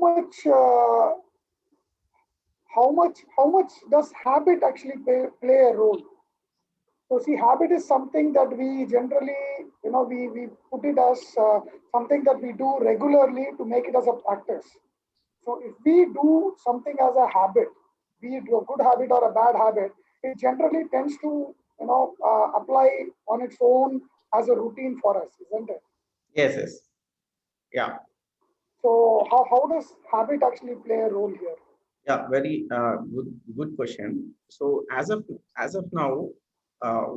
much does habit actually play a role? So see, habit is something that we generally, we put it as something that we do regularly to make it as a practice. So if we do something as a habit, be it a good habit or a bad habit, it generally tends to, apply on its own as a routine for us, isn't it? Yes, yes. Yeah. So how does habit actually play a role here? Yeah, very good question. So as of now,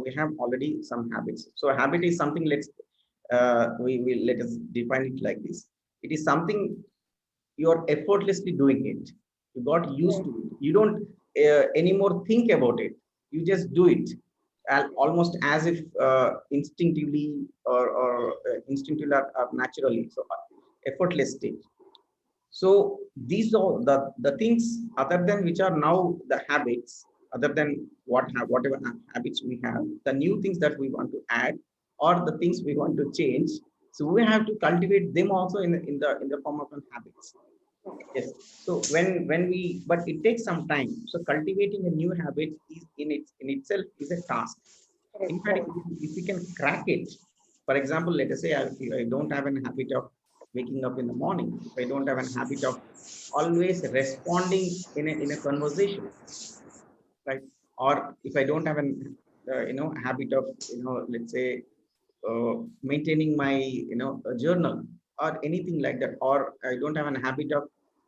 we have already some habits. So habit is something. We will let us define it like this. It is something you are effortlessly doing it. You got used to it. You don't anymore think about it. You just do it, almost as if instinctively or instinctively or naturally. So effortlessly. So these are the things other than which are now the habits, other than whatever habits we have, the new things that we want to add or the things we want to change. So we have to cultivate them also in the form of habits. Yes. So when we but it takes some time. So cultivating a new habit is in itself is a task. Correct, In fact, correct. if we can crack it, for example, let us say I don't have an habit of waking up in the morning, if I don't have an habit of always responding in a conversation, right? Or if I don't have an habit of let's say maintaining my a journal or anything like that, or I don't have a habit of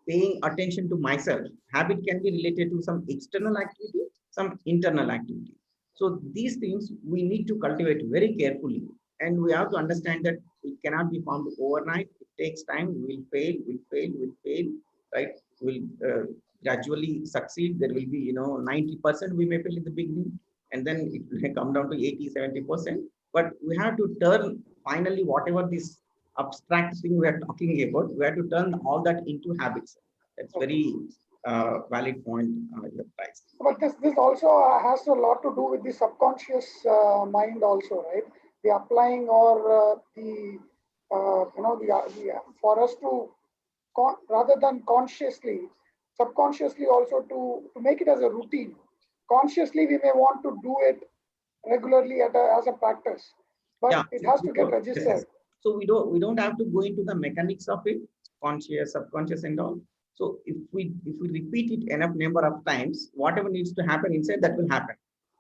paying attention to myself. Habit can be related to some external activity, some internal activity. So these things we need to cultivate very carefully, and we have to understand that it cannot be formed overnight. It takes time. We'll fail, right? We'll gradually succeed. There will be 90% we may fail in the beginning, and then it will come down to 80-70%. But we have to turn finally whatever this abstract thing we are talking about, we have to turn all that into habits. That's Okay. very valid point, your price. But this also has a lot to do with the subconscious mind also, right? The applying or the for us to rather than consciously, subconsciously also to make it as a routine. Consciously, we may want to do it regularly as a practice, but Yeah. it has to get Yes, yes. registered. So we don't have to go into the mechanics of it, conscious, subconscious, and all. So if we repeat it enough number of times, whatever needs to happen inside, that will happen.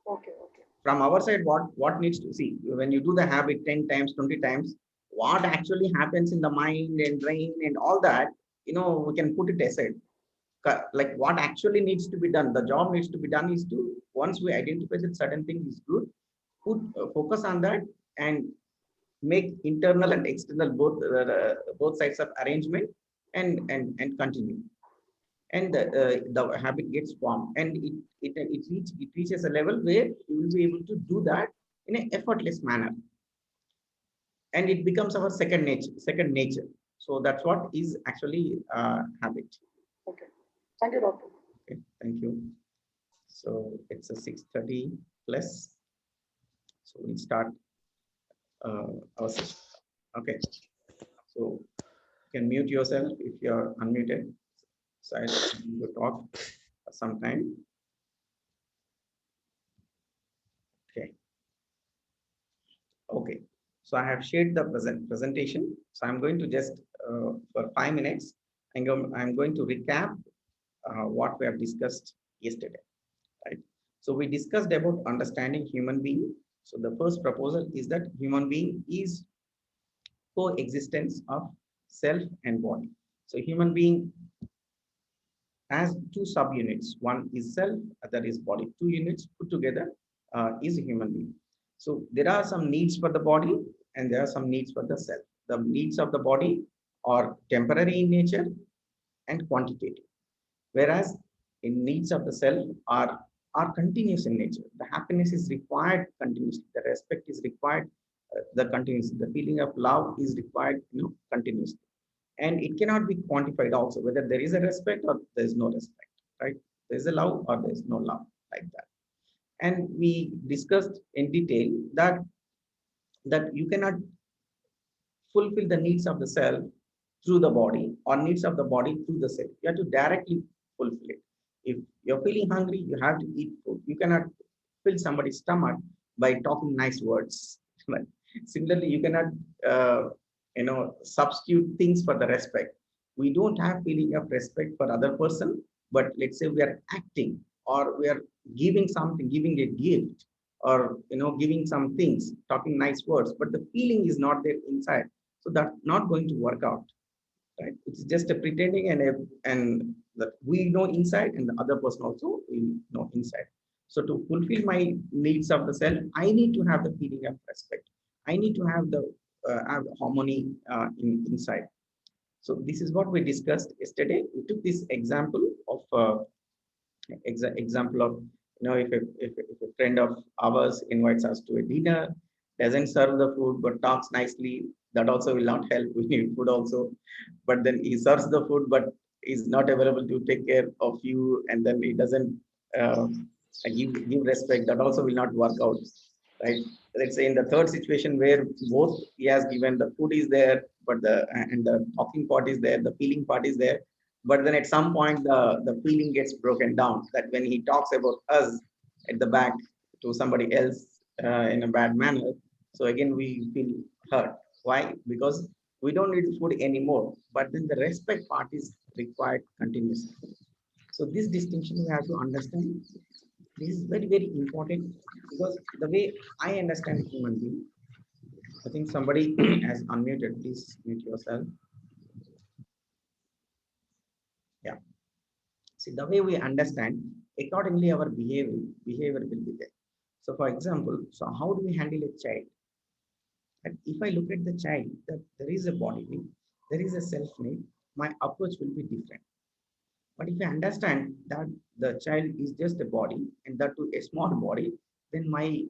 Okay, okay, From our side, what needs to see when you do the habit 10 times, 20 times, what actually happens in the mind and brain and all that, we can put it aside. Like what actually needs to be done, the job needs to be done is to, once we identify that certain thing is good, put focus on that and make internal and external both sides of arrangement and continue, and the habit gets formed, and it reaches a level where you will be able to do that in an effortless manner, and it becomes our second nature. So that's what is actually habit. okay. Thank you, doctor. Okay, thank you. So it's a 6:30 plus, so we'll start our session. Okay, so you can mute yourself if you're unmuted, so I will talk sometime. Okay. Okay, so I have shared the presentation. So I'm going to just for 5 minutes, I'm going to recap what we have discussed yesterday, right? So we discussed about understanding human being. So the first proposal is that human being is coexistence of self and body. So human being has two subunits. One is self, other is body. Two units put together is a human being. So there are some needs for the body and there are some needs for the self. The needs of the body are temporary in nature and quantitative, whereas in needs of the self are continuous in nature. The happiness is required continuously. The respect is required. The continuous. The feeling of love is required, continuously, and it cannot be quantified also whether there is a respect or there is no respect, right? There is a love or there is no love, like that. And we discussed in detail that you cannot fulfill the needs of the self through the body or needs of the body through the cell. You have to directly fulfill it. If you're feeling hungry, you have to eat food. You cannot fill somebody's stomach by talking nice words. But similarly, you cannot, substitute things for the respect. We don't have feeling of respect for other person, but let's say we are acting or we are giving something, giving a gift, or giving some things, talking nice words, but the feeling is not there inside. So that's not going to work out, right? It's just a pretending, and that we know inside, and the other person also will know inside. So to fulfill my needs of the self, I need to have the feeling of respect. I need to have the have harmony inside. So this is what we discussed yesterday. We took this example of example of, if a friend of ours invites us to a dinner, doesn't serve the food but talks nicely, that also will not help. We need food also, but then he serves the food but is not available to take care of you, and then he doesn't uh, give respect, that also will not work out, right? Let's say in the third situation where both he has given, the food is there, but the talking part is there, the feeling part is there, but then at some point the feeling gets broken down, that when he talks about us at the back to somebody else in a bad manner, so again we feel hurt. Why? Because we don't need food anymore, but then the respect part is required continuously. So this distinction we have to understand. This is very, very important, because the way I understand human being, I think somebody has unmuted. Please mute yourself. Yeah. See, the way we understand, accordingly our behavior will be there. So for example, so how do we handle a child? And if I look at the child, that there is a body need, there is a self need, my approach will be different. But if I understand that the child is just a body, and that to a small body, then my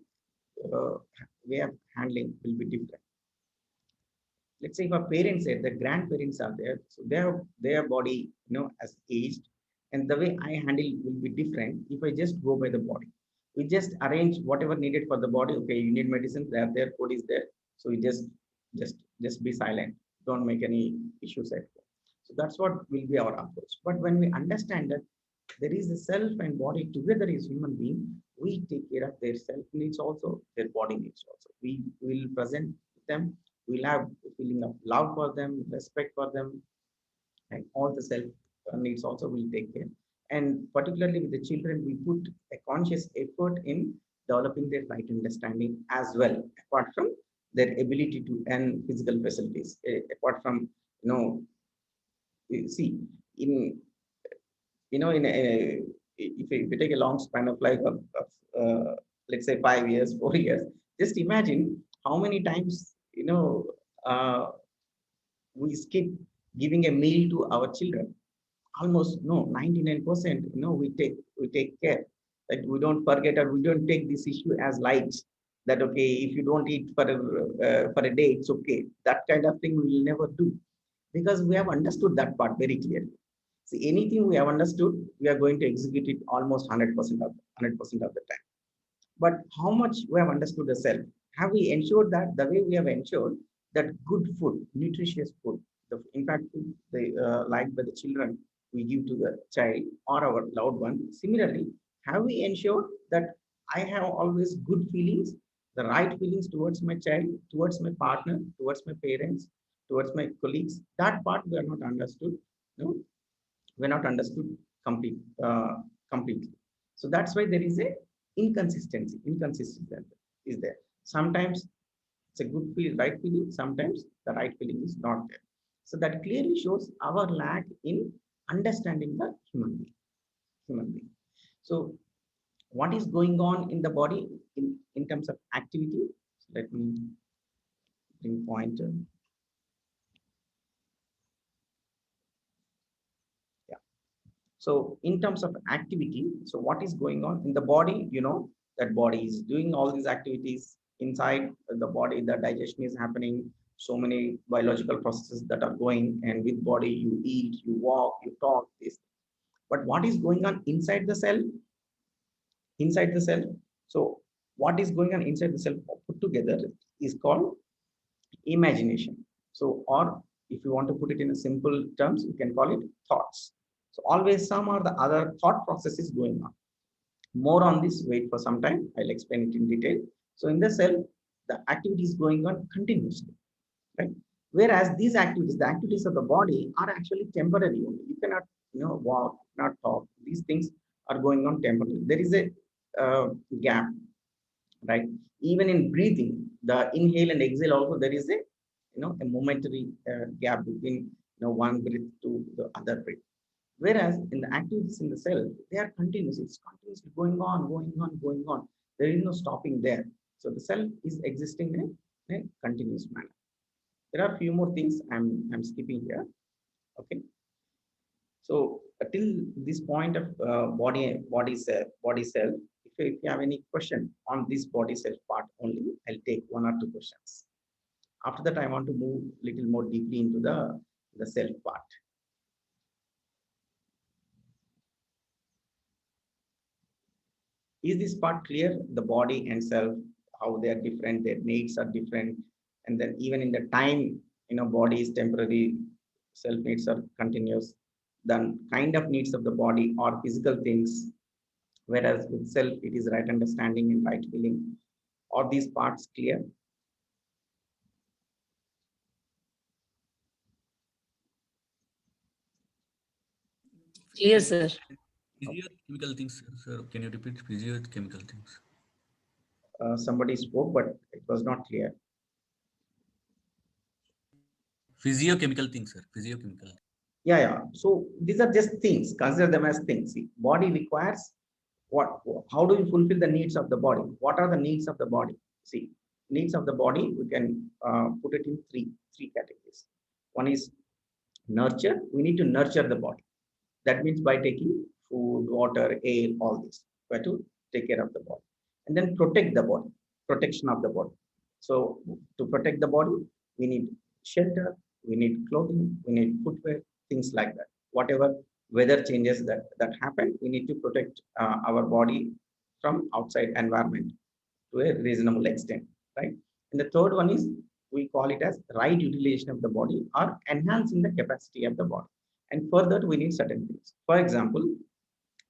uh, way of handling will be different. Let's say if a parents said the grandparents are there, so their body, as aged, and the way I handle will be different. If I just go by the body, we just arrange whatever needed for the body. Okay, you need medicine, they are there, food is there, so we just be silent, don't make any issues at home. So that's what will be our approach. But when we understand that there is a self and body together as human being, we take care of their self needs also, their body needs also. We will present them, we'll have a feeling of love for them, respect for them, and all the self needs also will take care. And particularly with the children, we put a conscious effort in developing their right understanding as well, apart from their ability to earn physical facilities. Apart from, you know you see, in in if you take a long span of life of let's say 5 years, 4 years, just imagine how many times uh, we skip giving a meal to our children. Almost no, 99%, we take care, that we don't forget, or we don't take this issue as light, that okay, if you don't eat for a day, it's okay. That kind of thing we will never do, because we have understood that part very clearly. See, anything we have understood, we are going to execute it almost 100% of the time. But how much we have understood the self? Have we ensured that the way we have ensured that good food, nutritious food, in fact, food liked by the children, we give to the child or our loved one. Similarly, have we ensured that I have always good feelings, the right feelings towards my child, towards my partner, towards my parents, towards my colleagues? That part we are not understood. No, we're not understood completely. So that's why there is a inconsistency is there. Sometimes it's a good feel, right feeling, sometimes the right feeling is not there. So that clearly shows our lack in understanding the human being. So what is going on in the body in terms of activity? So let me bring pointer. So in terms of activity, so what is going on in the body? That body is doing all these activities inside the body. The digestion is happening. So many biological processes that are going, and with body you eat, you walk, you talk. This. But what is going on inside the cell? Inside the cell. So what is going on inside the cell put together is called imagination. So or If you want to put it in a simple terms, you can call it thoughts. So always some or the other thought process is going on. More on this, wait for some time. I'll explain it in detail. So in the cell, the activity is going on continuously, right? Whereas these activities, the activities of the body are actually temporary only. You cannot, walk, not talk. These things are going on temporarily. There is a gap, right? Even in breathing, the inhale and exhale also there is a, a momentary gap between, one breath to the other breath. Whereas in the activities in the cell, they are continuous. It's continuously going on, going on, going on. There is no stopping there. So the cell is existing in a continuous manner. There are a few more things I'm skipping here. Okay. So till this point of body cell, if you have any question on this body cell part only, I'll take one or two questions. After that, I want to move little more deeply into the cell part. Is this part clear? The body and self, how they are different, their needs are different, and then even in the time, body is temporary, self needs are continuous. The kind of needs of the body are physical things, whereas with self, it is right understanding and right feeling. Are these parts clear? Clear, sir. Physiochemical things, sir. Can you repeat physiochemical things? Somebody spoke, but it was not clear. Physiochemical things, sir. Physiochemical. Yeah. So these are just things. Consider them as things. See, body requires what? How do we fulfill the needs of the body? What are the needs of the body? See, needs of the body, we can put it in three categories. One is nurture. We need to nurture the body. That means by taking food, water, air, all this. We have to take care of the body. And then protect the body, protection of the body. So to protect the body, we need shelter, we need clothing, we need footwear, things like that. Whatever weather changes that happen, we need to protect our body from outside environment to a reasonable extent, right? And the third one is we call it as right utilization of the body or enhancing the capacity of the body. And for that, we need certain things. For example,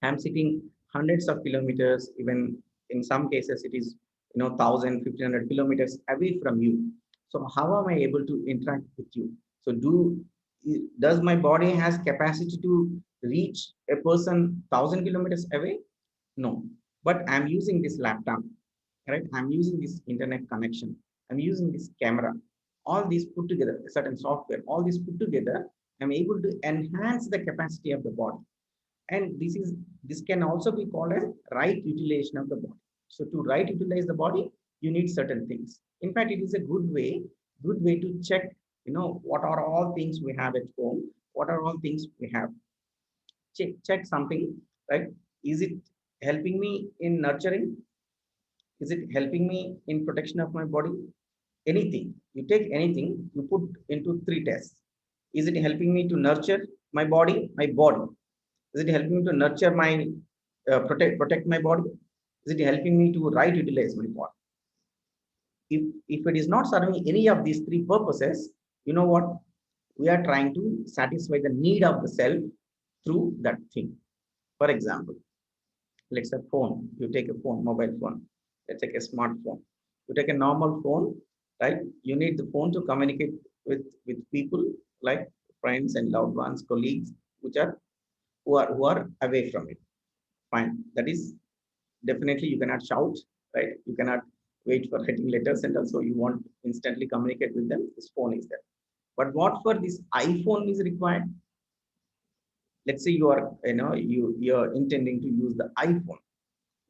I'm sitting hundreds of kilometers, even in some cases, it is 1,000, 1,500 kilometers away from you. So how am I able to interact with you? So does my body has capacity to reach a person 1,000 kilometers away? No, but I'm using this laptop, right? I'm using this internet connection. I'm using this camera. All these put together, certain software, all these put together, I'm able to enhance the capacity of the body. And this can also be called as right utilization of the body. So to right utilize the body, you need certain things. In fact, it is a good way to check, what are all things we have at home, what are all things we have. Check something, right? Is it helping me in nurturing? Is it helping me in protection of my body? Anything. You take anything, you put into three tests. Is it helping me to nurture my body? My body. Is it helping me to nurture my protect my body? Is it helping me to right utilize my body? If it is not serving any of these three purposes, you know what? We are trying to satisfy the need of the self through that thing. For example, let's say phone. You take a phone, mobile phone. Let's take a smartphone. You take a normal phone, right? You need the phone to communicate with people like friends and loved ones, colleagues, which are who are away from it. Fine. That is definitely you cannot shout, right? You cannot wait for writing letters, and also you want instantly communicate with them. This phone is there. But what for this iPhone is required? Let's say you are, you're intending to use the iPhone.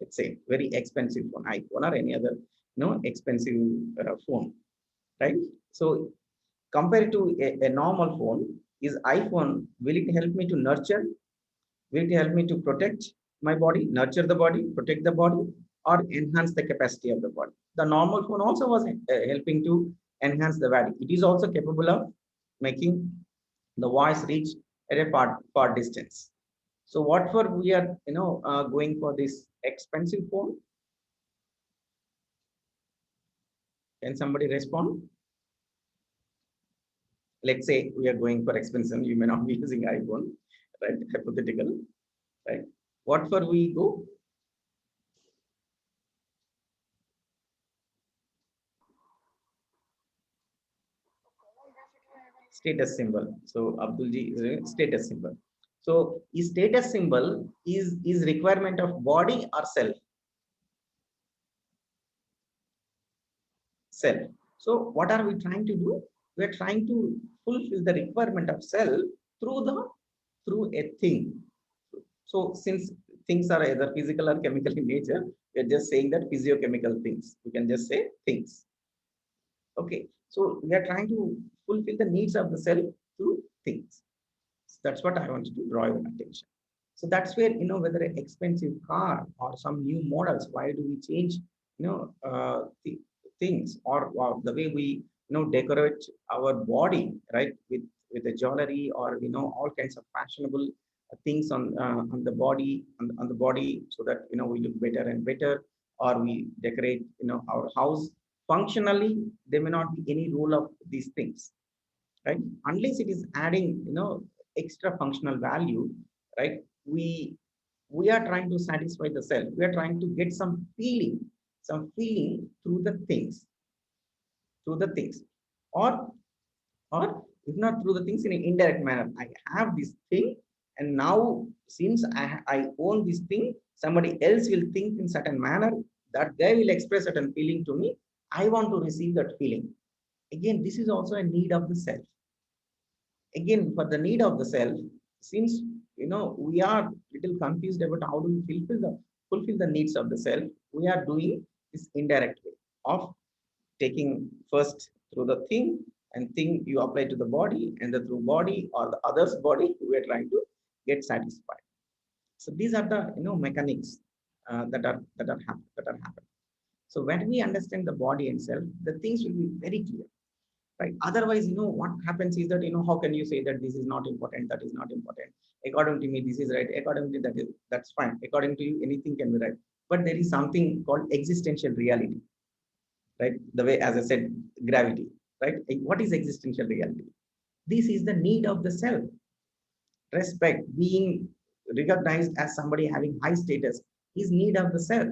Let's say very expensive phone, iPhone or any other, expensive phone, right? So compared to a normal phone, is iPhone, will it help me to nurture? Will it help me to protect my body, nurture the body, protect the body, or enhance the capacity of the body? The normal phone also was helping to enhance the body. It is also capable of making the voice reach at a far distance. So what for we are, going for this expensive phone? Can somebody respond? Let's say we are going for expensive, you may not be using iPhone, right? Hypothetical, right? What for we go? Status symbol. So Abdulji is a status symbol. So is status symbol is requirement of body or self? Self. So what are we trying to do? We are trying to fulfill the requirement of self through a thing. So since things are either physical or chemical in nature, we are just saying that physiochemical things. We can just say things. Okay. So we are trying to fulfill the needs of the self through things. That's what I wanted to draw your attention. So that's where, whether an expensive car or some new models, why do we change, things, or the way we, decorate our body, right, with the jewelry, or all kinds of fashionable things on the body, on the body, so that we look better and better, or we decorate, our house. Functionally, there may not be any role of these things, right? Unless it is adding, extra functional value, right? We are trying to satisfy the self. We are trying to get some feeling through the things, through the things, or or if not through the things, in an indirect manner. I have this thing, and now since I own this thing, somebody else will think in certain manner. That guy will express certain feeling to me. I want to receive that feeling. Again, this is also a need of the self. Again, for the need of the self, since we are little confused about how do we fulfill the needs of the self, we are doing this indirect way of taking first through the thing, and thing you apply to the body, and the through body or the other's body we are trying to get satisfied. So these are the mechanics that are happening. So when we understand the body and self, the things will be very clear, right? Otherwise, what happens is that, how can you say that this is not important, that is not important? According to me, this is right. According to that's fine. According to you, anything can be right. But there is something called existential reality, right? The way, as I said, gravity, right? What is existential reality? This is the need of the self. Respect, being recognized as somebody having high status, is need of the self.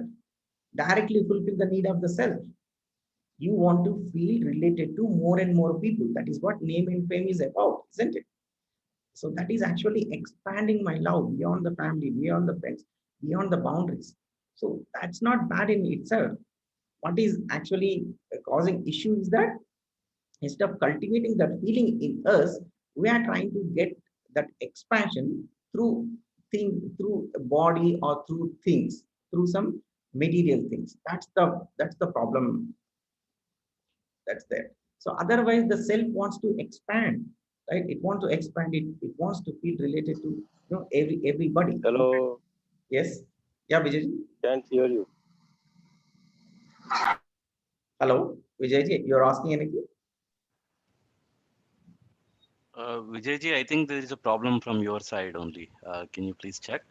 Directly fulfill the need of the self. You want to feel related to more and more people. That is what name and fame is about, isn't it? So that is actually expanding my love beyond the family, beyond the friends, beyond the boundaries. So that's not bad in itself. What is actually causing issue is that instead of cultivating that feeling in us, we are trying to get that expansion through through a body, or through things, through some material things. That's the problem that's there. So otherwise, the self wants to expand, right? It wants to expand it. It wants to feel related to everybody. Hello, Yes. Yeah, Vijay. can't hear you. Hello, Vijay. You're asking anything? Vijayji, I think there is a problem from your side only. Can you please check?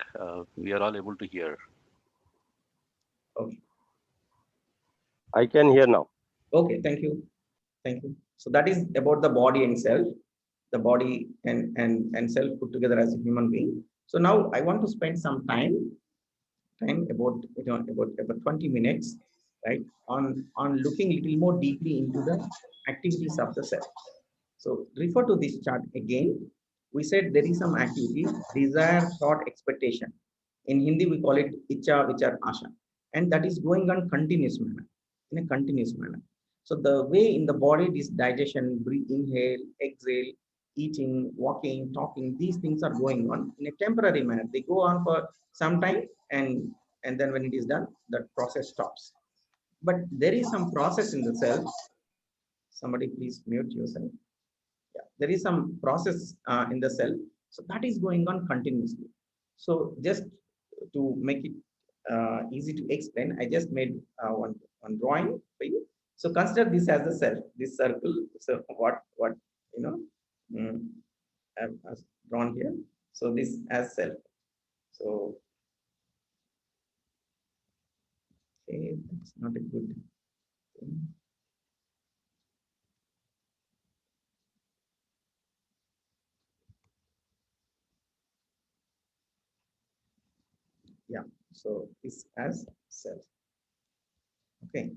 We are all able to hear. Okay. I can hear now. Okay. Thank you. Thank you. So that is about the body and self, the body and self put together as a human being. So now I want to spend some time about about 20 minutes, right, on looking a little more deeply into the activities of the self. So refer to this chart again. We said there is some activity: desire, thought, expectation. In Hindi we call it icha, vichar, asha, and that is going on continuous manner, in a continuous manner. So the way in the body, this digestion, breathe, inhale, exhale, eating, walking, talking, these things are going on in a temporary manner. They go on for some time, and then when it is done, that process stops. But there is some process in the self. Somebody please mute yourself. Yeah, there is some process in the cell. So that is going on continuously. So just to make it easy to explain, I just made one drawing for you. So consider this as the cell, this circle. So what you know mm, I've drawn here. So this as cell. So okay, that's not a good thing. Yeah. So this as self. Okay.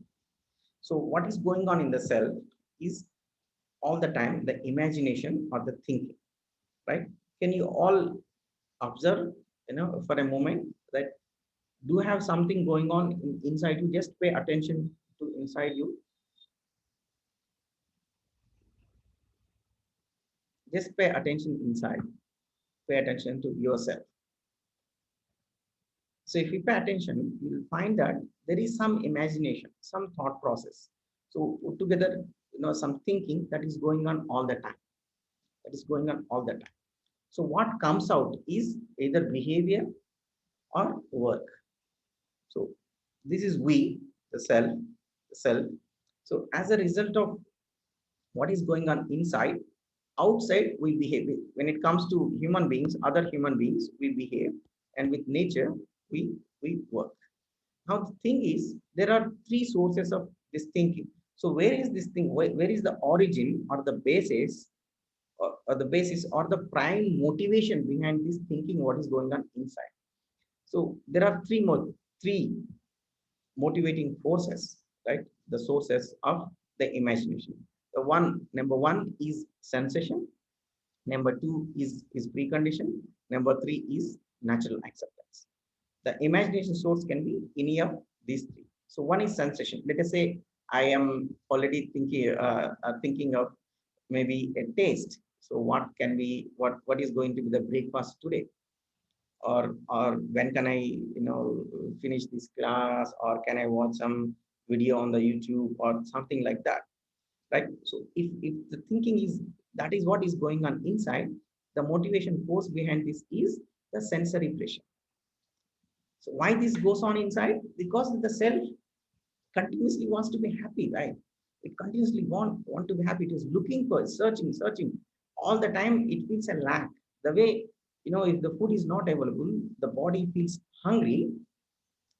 So what is going on in the self is all the time the imagination or the thinking, right? Can you all observe, for a moment that do have something going on inside you? Just pay attention to inside you. Just pay attention inside. Pay attention to yourself. So if you pay attention, you will find that there is some imagination, some thought process. So together, some thinking that is going on all the time. That is going on all the time. So what comes out is either behavior or work. So this is we, the self, the self. So as a result of what is going on inside, outside we behave. When it comes to human beings, other human beings, we behave, and with nature, we work. Now the thing is, there are three sources of this thinking. So where is this thing? Where is the origin or the basis, or the basis or the prime motivation behind this thinking? What is going on inside? So there are three motivating forces, right? The sources of the imagination. Number one is sensation. Number two is precondition. Number three is natural acceptance. The imagination source can be any of these three. So one is sensation. Let us say I am already thinking of maybe a taste. So what is going to be the breakfast today? Or when can I finish this class, or can I watch some video on the YouTube or something like that, right? So if the thinking is that is what is going on inside, the motivation force behind this is the sensory pressure. So why this goes on inside? Because the self continuously wants to be happy, right? It continuously want to be happy. It is looking for, searching all the time. It feels a lack. The way, if the food is not available, the body feels hungry.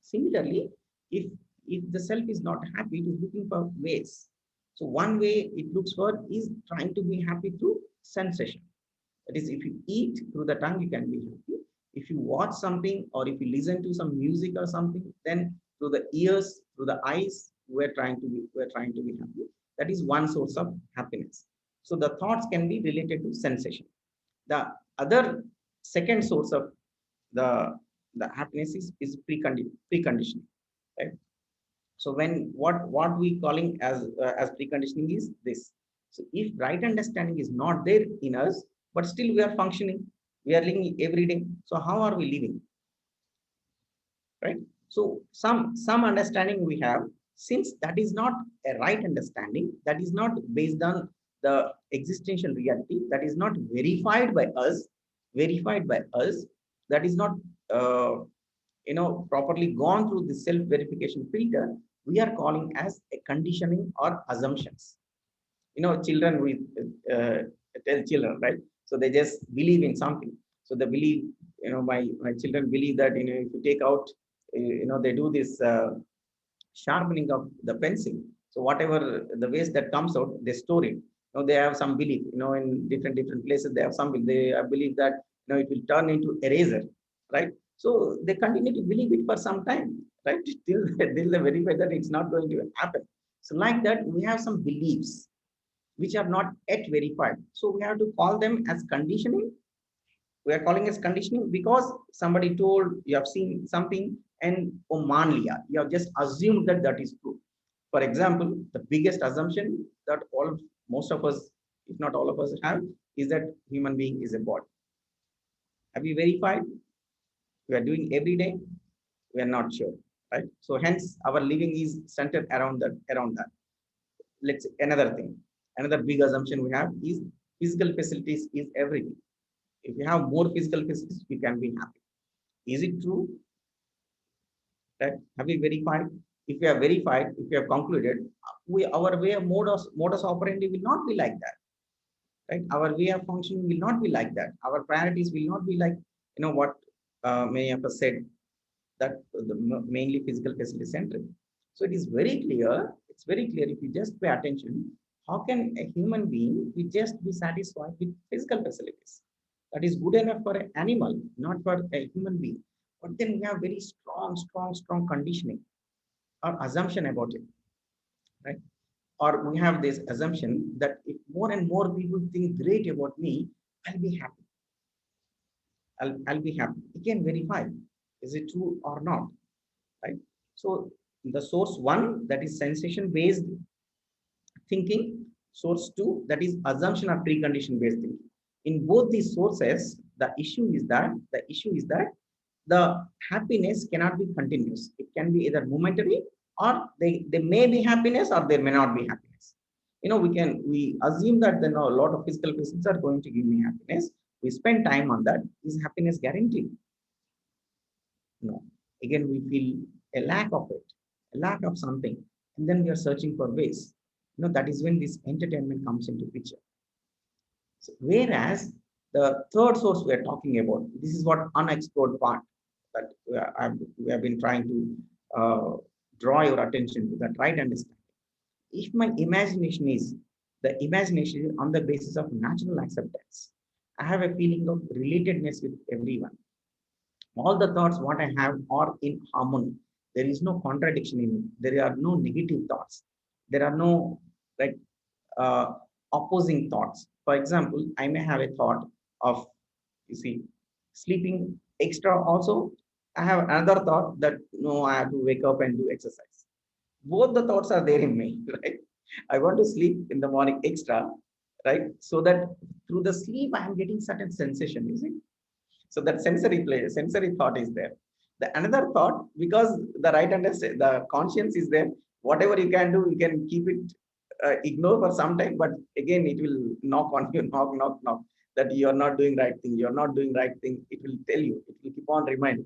Similarly, if the self is not happy, it is looking for ways. So one way it looks for is trying to be happy through sensation. That is, if you eat through the tongue, you can be happy. If you watch something, or if you listen to some music or something, then through the ears, through the eyes, we're trying to be happy. That is one source of happiness. So the thoughts can be related to sensation. The other second source of the happiness is preconditioning, right? So when what we calling as preconditioning is this. So if right understanding is not there in us, but still we are functioning, we are living every day. So how are we living, right? So some understanding we have, since that is not a right understanding, that is not based on the existential reality, that is not verified by us, that is not uh, properly gone through the self verification filter, we are calling as a conditioning or assumptions. Children, we uh, tell children, right? So they just believe in something. So they believe, my children believe that, if you take out, they do this sharpening of the pencil. So whatever the waste that comes out, they store it. They have some belief, in different places, they have some, they believe that, it will turn into eraser, right? So they continue to believe it for some time, right? Till they verify that it's not going to happen. So like that, we have some beliefs which are not yet verified. So we have to call them as conditioning. We are calling as conditioning because somebody told, you have seen something, and omanlia, you have just assumed that that is true. For example, the biggest assumption that most of us, if not all of us, have is that human being is a body. Have you verified? We are doing every day. We are not sure, right? So hence our living is centered around that. Let's say another thing, another big assumption we have is physical facilities is everything. If you have more physical facilities, you can be happy. Is it true? Right? Have we verified? If we have verified, if we have concluded, our way of modus operandi will not be like that. Right? Our way of functioning will not be like that. Our priorities will not be like, what many of us said, that mainly physical facility centric. So it is very clear. It's very clear if you just pay attention. How can a human being be just be satisfied with physical facilities? That is good enough for an animal, not for a human being. but then we have very strong conditioning or assumption about it, right? Or we have this assumption that if more and more people think great about me, I'll be happy. I'll be happy. You can verify, is it true or not, right? So the source one, that is sensation based thinking, source two, that is assumption or precondition based thinking. In both these sources, the issue is that the happiness cannot be continuous. It can be either momentary, or they may be happiness, or there may not be happiness. We assume that then a lot of physical presents are going to give me happiness. We spend time on that. Is happiness guaranteed? No. Again, we feel a lack of it, a lack of something, and then we are searching for ways. That is when this entertainment comes into picture. So, whereas the third source we are talking about, this is what unexplored part that we have been trying to draw your attention to, that right understanding. If my imagination is on the basis of natural acceptance, I have a feeling of relatedness with everyone. All the thoughts what I have are in harmony. There is no contradiction in it. There are no negative thoughts. There are no like opposing thoughts. For example, I may have a thought of, sleeping extra also. I have another thought that no, I have to wake up and do exercise. Both the thoughts are there in me, right? I want to sleep in the morning extra, right? So that through the sleep, I am getting certain sensation, you see. So that sensory thought is there. The another thought, because the right understand, the conscience is there. Whatever you can do, you can keep it, ignore for some time, but again it will knock on you, knock, that you are not doing right thing. You are not doing right thing. It will tell you. It will keep on reminding,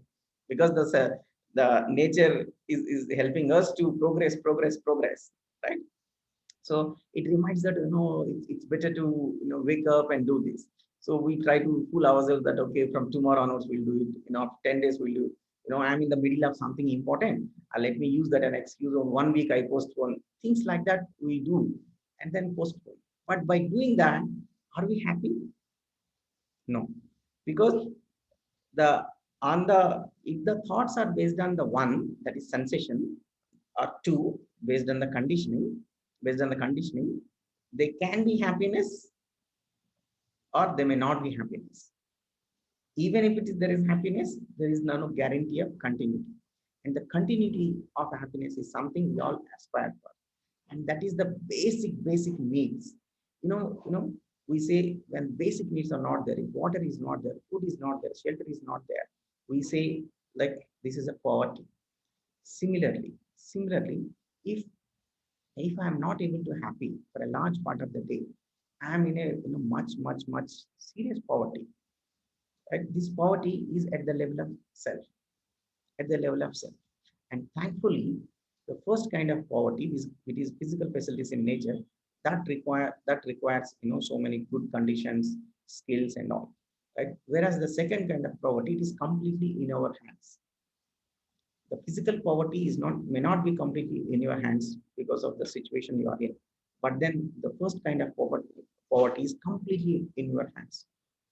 because the nature is helping us to progress, right? So it reminds that it's better to wake up and do this. So we try to fool ourselves that okay, from tomorrow onwards we'll do it. 10 days we'll do. I'm in the middle of something important. Let me use that an excuse. On 1 week I postpone. Things like that we do, and then postpone. But by doing that, are we happy? No, because the if the thoughts are based on the one, that is sensation, or two, based on the conditioning, they can be happiness, or they may not be happiness. Even if there is happiness, there is no guarantee of continuity. And the continuity of happiness is something we all aspire for. And that is the basic needs. We say when basic needs are not there, if water is not there, food is not there, shelter is not there, we say like this is a poverty. Similarly, if I am not able to happy for a large part of the day, I am in a much serious poverty. Right? This poverty is at the level of self, And thankfully, the first kind of poverty is physical facilities in nature that requires so many good conditions, skills, and all. Right? Whereas the second kind of poverty, it is completely in our hands. The physical poverty may not be completely in your hands because of the situation you are in, but then the first kind of poverty is completely in your hands.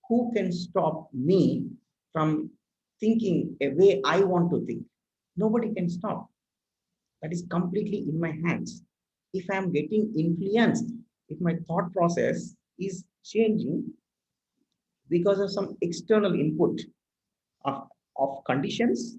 Who can stop me from thinking a way I want to think? Nobody can stop. That is completely in my hands. If I am getting influenced, if my thought process is changing because of some external input of conditions,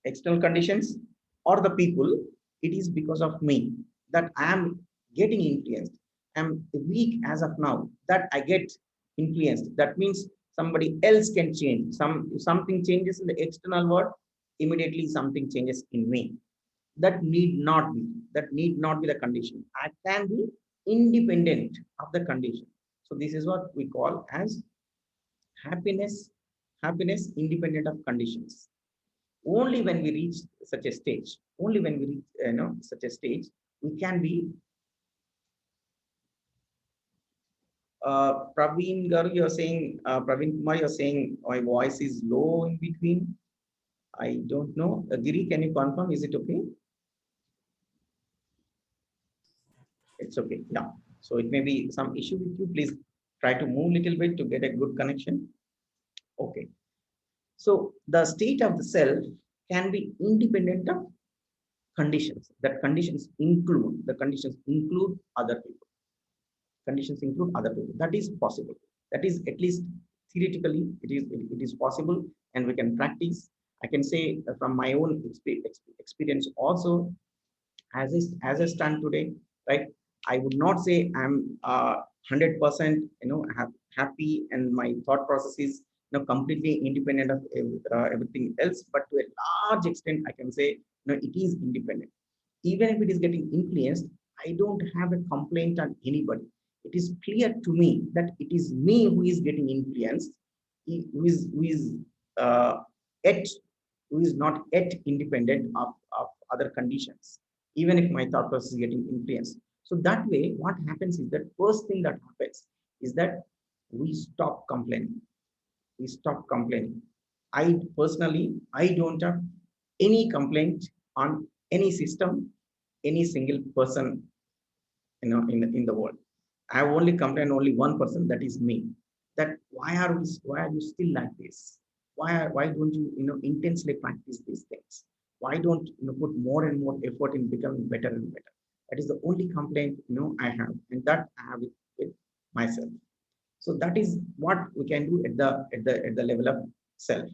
external conditions, or the people, it is because of me that I am getting influenced. I'm weak as of now, that I get influenced. That means somebody else can change. If something changes in the external world, immediately something changes in me. That need not be the condition. I can be independent of the condition. So this is what we call as happiness independent of conditions. Only when we reach such a stage, we can be. Praveen Garu, you're saying, Praveen Kumar, you're saying my voice is low in between. I don't know. Giri, can you confirm? Is it okay? It's okay. Yeah. So it may be some issue with you. Please try to move a little bit to get a good connection. Okay. So the state of the self can be independent of conditions. The conditions include other people. Conditions include other people. That is possible. That is at least theoretically it is possible, and we can practice. I can say from my own experience also, as I stand today, right? I would not say I'm 100% happy and my thought process is completely independent of everything else, but to a large extent I can say it is independent. Even if it is getting influenced, I don't have a complaint on anybody. It is clear to me that it is me who is getting influenced, who is uh, yet who is not yet independent of other conditions, even if my thought process is getting influenced. So that way, what happens is that first thing that happens is that we stop complaining. We stop complaining. I personally, I don't have any complaint on any system, any single person, in the world. I have only complained only one person, that is me. That why are you still like this? Why don't you intensely practice these things? Why don't put more and more effort in becoming better and better? That is the only complaint I have, and that I have with myself. So that is what we can do at the level of self.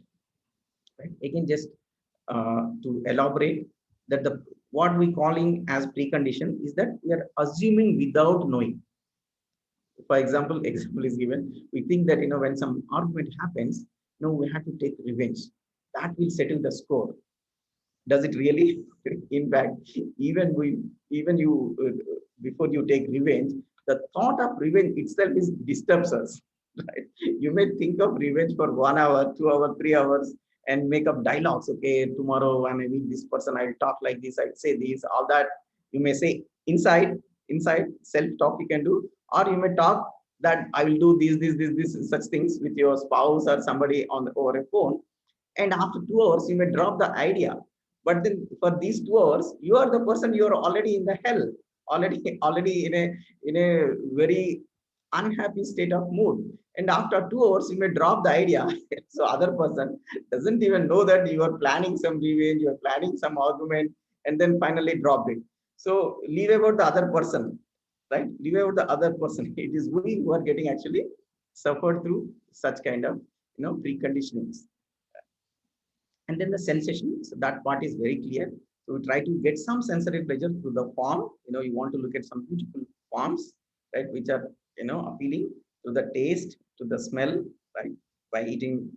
Right? Again, just to elaborate that the what we calling as precondition is that we are assuming without knowing. For example, example is given. We think that when some argument happens, we have to take revenge. That will settle the score. Does it really? In fact, even you before you take revenge, the thought of revenge itself is disturbs us. Right? You may think of revenge for 1 hour, 2 hours, 3 hours, and make up dialogues. Okay, tomorrow when I meet this person, I'll talk like this, I'll say this, all that. You may say inside self-talk you can do, or you may talk that I will do this, such things with your spouse or somebody over a phone. And after 2 hours, you may drop the idea. But then for these 2 hours, you are the person, you are already in the hell, already in a very unhappy state of mood. And after 2 hours, you may drop the idea. So other person doesn't even know that you are planning some revenge, you are planning some argument, and then finally drop it. So leave about the other person, right? Leave out the other person. It is we who are getting actually suffered through such kind of preconditionings. And then the sensation, so that part is very clear. So we try to get some sensory pleasure through the form. You want to look at some beautiful forms, right, which are appealing to the taste, to the smell, right, by eating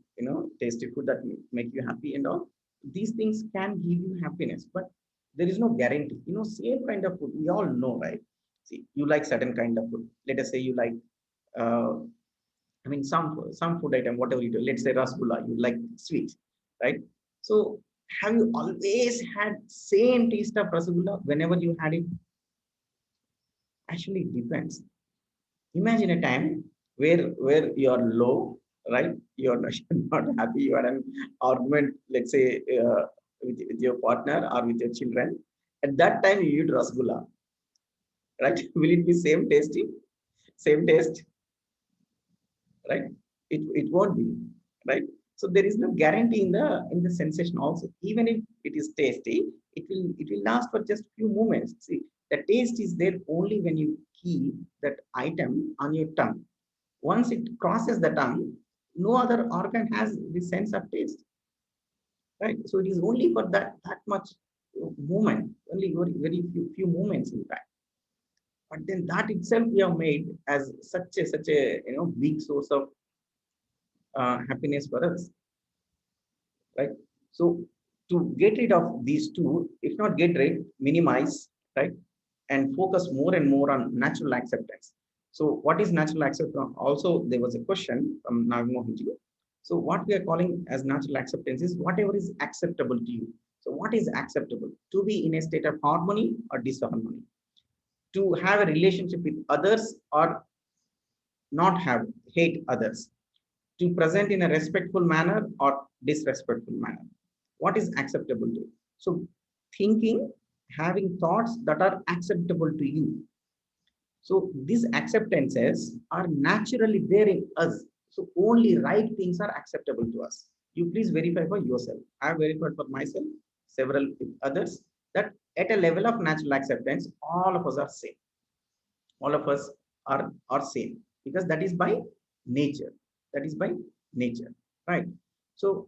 tasty food that make you happy and all. These things can give you happiness, but there is no guarantee. Same kind of food we all know, right? See, you like certain kind of food. Let us say you like uh, I mean, some food item, whatever you do, let's say rasgulla, you like sweet, right? So have you always had same taste of rasgulla whenever you had it? Actually, it depends. Imagine a time where you are low, right? You're not happy. You had an argument, let's say, with your partner or with your children. At that time, you eat rasgulla, right? Will it be same tasty, same taste? Right? It won't be, right? So there is no guarantee in the sensation also. Even if it is tasty, it will last for just few moments. See, the taste is there only when you keep that item on your tongue. Once it crosses the tongue, no other organ has the sense of taste, right? So it is only for that much moment, only very few moments in fact. But then that itself we have made as such a big source of happiness for us, right? So to get rid of these two, if not get rid, minimize, right? And focus more and more on natural acceptance. So what is natural acceptance? Also, there was a question from Nagmohanji. So what we are calling as natural acceptance is whatever is acceptable to you. So what is acceptable? To be in a state of harmony or disharmony, to have a relationship with others or not have, hate others, to present in a respectful manner or disrespectful manner. What is acceptable to you? So thinking, having thoughts that are acceptable to you. So these acceptances are naturally there in us. So only right things are acceptable to us. You please verify for yourself. I have verified for myself, several others, that at a level of natural acceptance, all of us are same. All of us are same, because that is by nature. That is by nature, right? So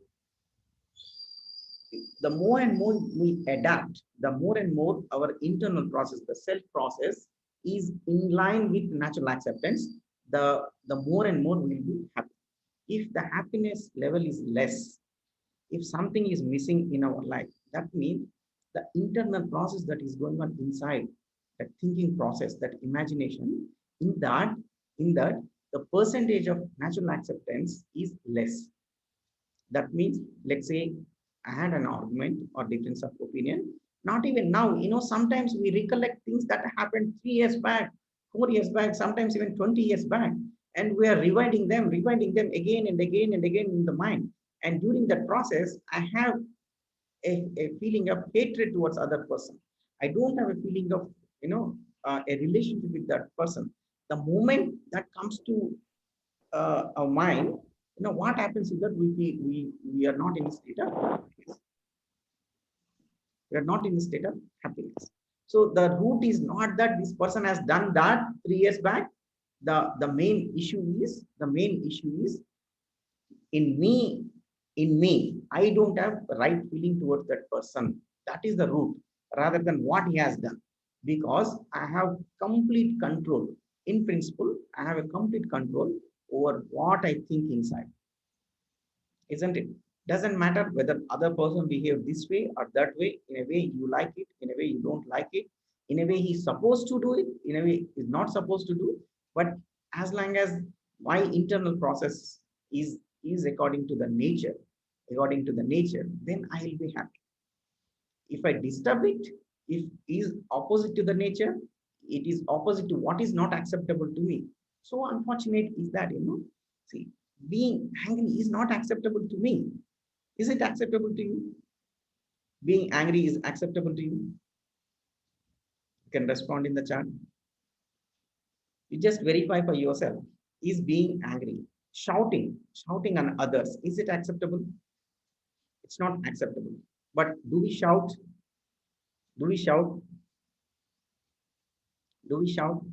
the more and more we adapt, the more and more our internal process, the self process, is in line with natural acceptance, the more and more we will be happy. If the happiness level is less, if something is missing in our life, that means the internal process that is going on inside, that thinking process, that imagination, in that the percentage of natural acceptance is less. That means, let's say I had an argument or difference of opinion. Not even now, sometimes we recollect things that happened 3 years back, 4 years back, sometimes even 20 years back, and we are rewinding them again and again and again in the mind. And during that process, I have a feeling of hatred towards other person. I don't have a feeling of, a relationship with that person. The moment that comes to our mind, what happens is that we are not in a state of happiness. We are not in a state of happiness. So the root is not that this person has done that 3 years back. The main issue is in me. I don't have right feeling towards that person. That is the root, rather than what he has done. Because I have complete control. In principle, I have a complete control over what I think inside. Isn't it? Doesn't matter whether other person behave this way or that way. In a way you like it, in a way you don't like it, in a way he's supposed to do it, in a way he's not supposed to do. But as long as my internal process is according to the nature, then I will be happy. If I disturb it, if it is opposite to the nature, it is opposite to what is not acceptable to me. So unfortunate is that, see, being angry is not acceptable to me. Is it acceptable to you? Being angry is acceptable to you? You can respond in the chat. You just verify for yourself. Is being angry, shouting on others, is it acceptable? It's not acceptable. But do we shout? Do we shout? Do we shout?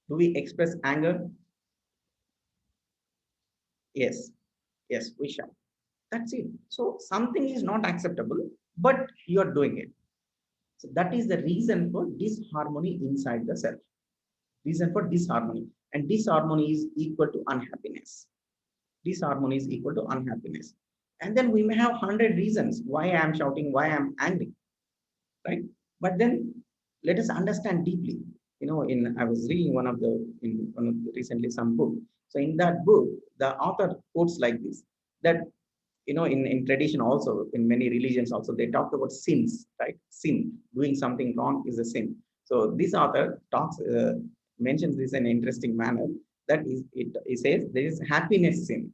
Do we express anger? Yes, we shout. That's it. So something is not acceptable, but you are doing it. So that is the reason for disharmony inside the self. Reason for disharmony. And disharmony is equal to unhappiness. Disharmony is equal to unhappiness. And then we may have 100 reasons why I am shouting, why I am angry, right? But then let us understand deeply. I was reading recently some book. So in that book, the author quotes like this, that in tradition also, in many religions also, they talk about sins, right? Sin, doing something wrong is a sin. So this author mentions this in an interesting manner, that he says there is happiness sin.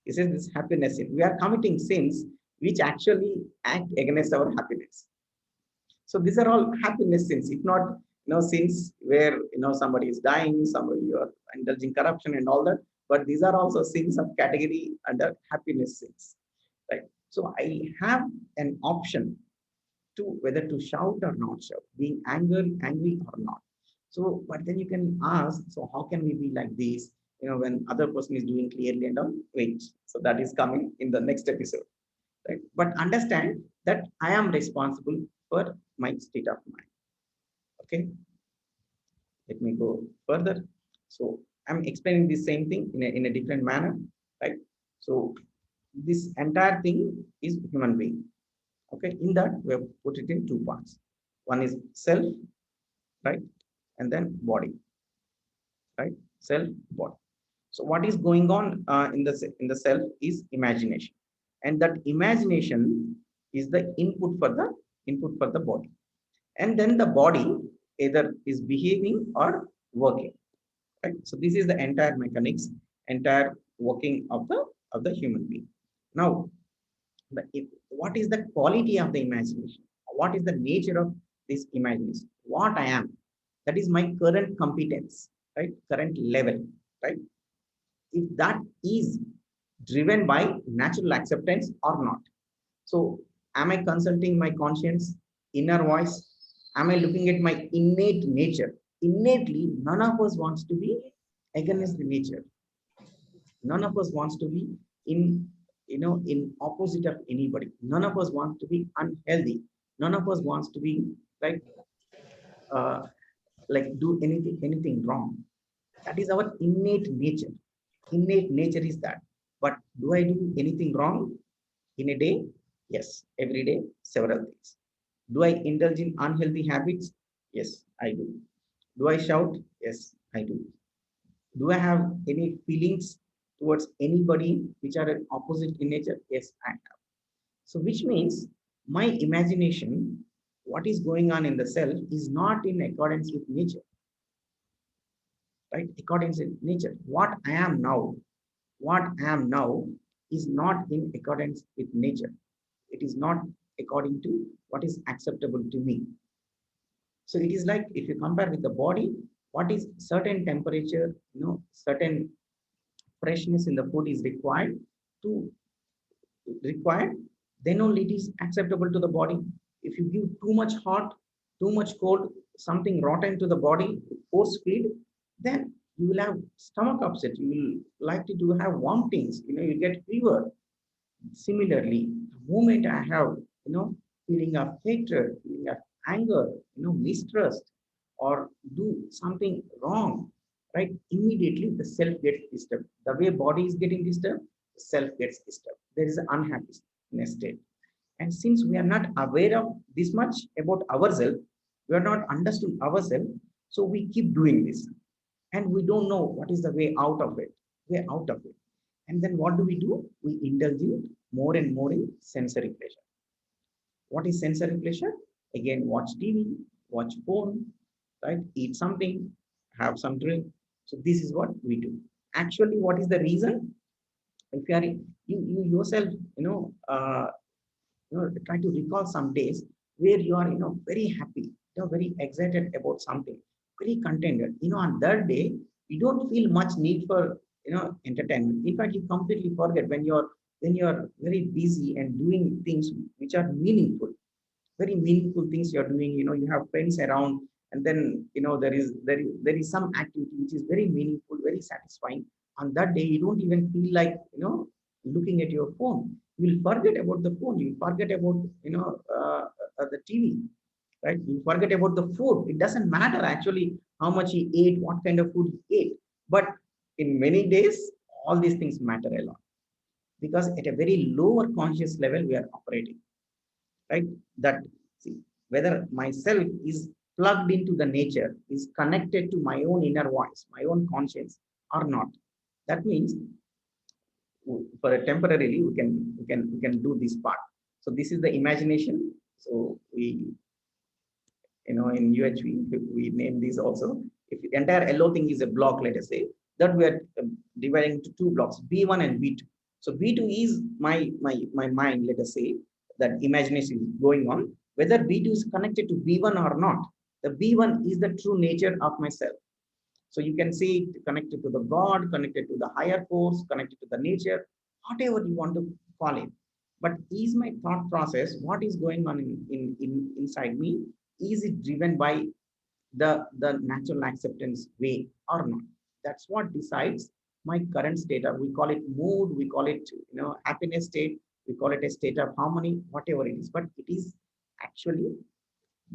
He says this happiness sin. We are committing sins which actually act against our happiness. So these are all happiness sins, if not sins where somebody is dying, somebody you are indulging corruption and all that. But these are also sins of category under happiness sins, right? So I have an option to whether to shout or not shout, being angry or not. So, but then you can ask, so how can we be like this? When other person is doing clearly and all, wait. So that is coming in the next episode, right? But understand that I am responsible for my state of mind. Okay. Let me go further. So I'm explaining the same thing in a different manner, right? So this entire thing is human being. Okay, in that we have put it in two parts. One is self, right? And then body, right? Self, body. So what is going on in the self is imagination, and that imagination is the input for the body, and then the body either is behaving or working. Right? So this is the entire mechanics, entire working of the human being. Now, what is the quality of the imagination? What is the nature of this imagination? What I am, that is my current competence, right? Current level, right? If that is driven by natural acceptance or not? So am I consulting my conscience, inner voice? Am I looking at my innate nature? Innately, none of us wants to be against the nature. None of us wants to be in, in opposite of anybody. None of us wants to be unhealthy. None of us wants to be like, uh, do anything wrong. That is our innate nature. Innate nature is that. But do I do anything wrong in a day? Yes, every day, several things. Do I indulge in unhealthy habits? Yes, I do. Do I shout? Yes, I do. Do I have any feelings towards anybody which are opposite in nature? Yes, I have. So, which means my imagination, what is going on in the self, is not in accordance with nature, right? According to nature, what I am now is not in accordance with nature. It is not according to what is acceptable to me. So it is like if you compare with the body, what is certain temperature, certain freshness in the food is to required, then only it is acceptable to the body. If you give too much hot, too much cold, something rotten to the body, force feed, then you will have stomach upset. You will likely to have vomitings. You get fever. Similarly, the moment I have, feeling of hatred, feeling of anger, mistrust, or do something wrong, right? Immediately the self gets disturbed. The way body is getting disturbed, the self gets disturbed. There is an unhappiness state. And since we are not aware of this much about ourselves, we are not understood ourselves, so we keep doing this. And we don't know what is the way out of it. And then what do? We indulge in more and more in sensory pleasure. What is sensory pleasure? Again, watch TV, watch phone, right? Eat something, have some drink. So this is what we do. Actually, what is the reason? If you are you yourself, try to recall some days where you are, very happy, very excited about something, very contented. On that day, you don't feel much need for, entertainment. In fact, you completely forget when you're very busy and doing things which are meaningful, very meaningful things you're doing. You have friends around, and then there is some activity which is very meaningful, very satisfying. On that day, you don't even feel like looking at your phone. You'll forget about the phone. You forget about the TV, right? You forget about the food. It doesn't matter actually how much he ate, what kind of food he ate. But in many days, all these things matter a lot, because at a very lower conscious level we are operating, right? That, see, whether myself is plugged into the nature, is connected to my own inner voice, my own conscience or not. That means for a temporarily we can do this part. So this is the imagination. So we, in UHV we name this also. If the entire yellow thing is a block, let us say, that we are dividing into two blocks, B1 and B2. So B2 is my mind, let us say, that imagination is going on, whether B2 is connected to B1 or not. The B1 is the true nature of myself. So you can see it connected to the God, connected to the higher force, connected to the nature, whatever you want to call it. But is my thought process, what is going on inside me, is it driven by the natural acceptance way or not? That's what decides my current state of, we call it mood, we call it happiness state, we call it a state of harmony, whatever it is. But it is actually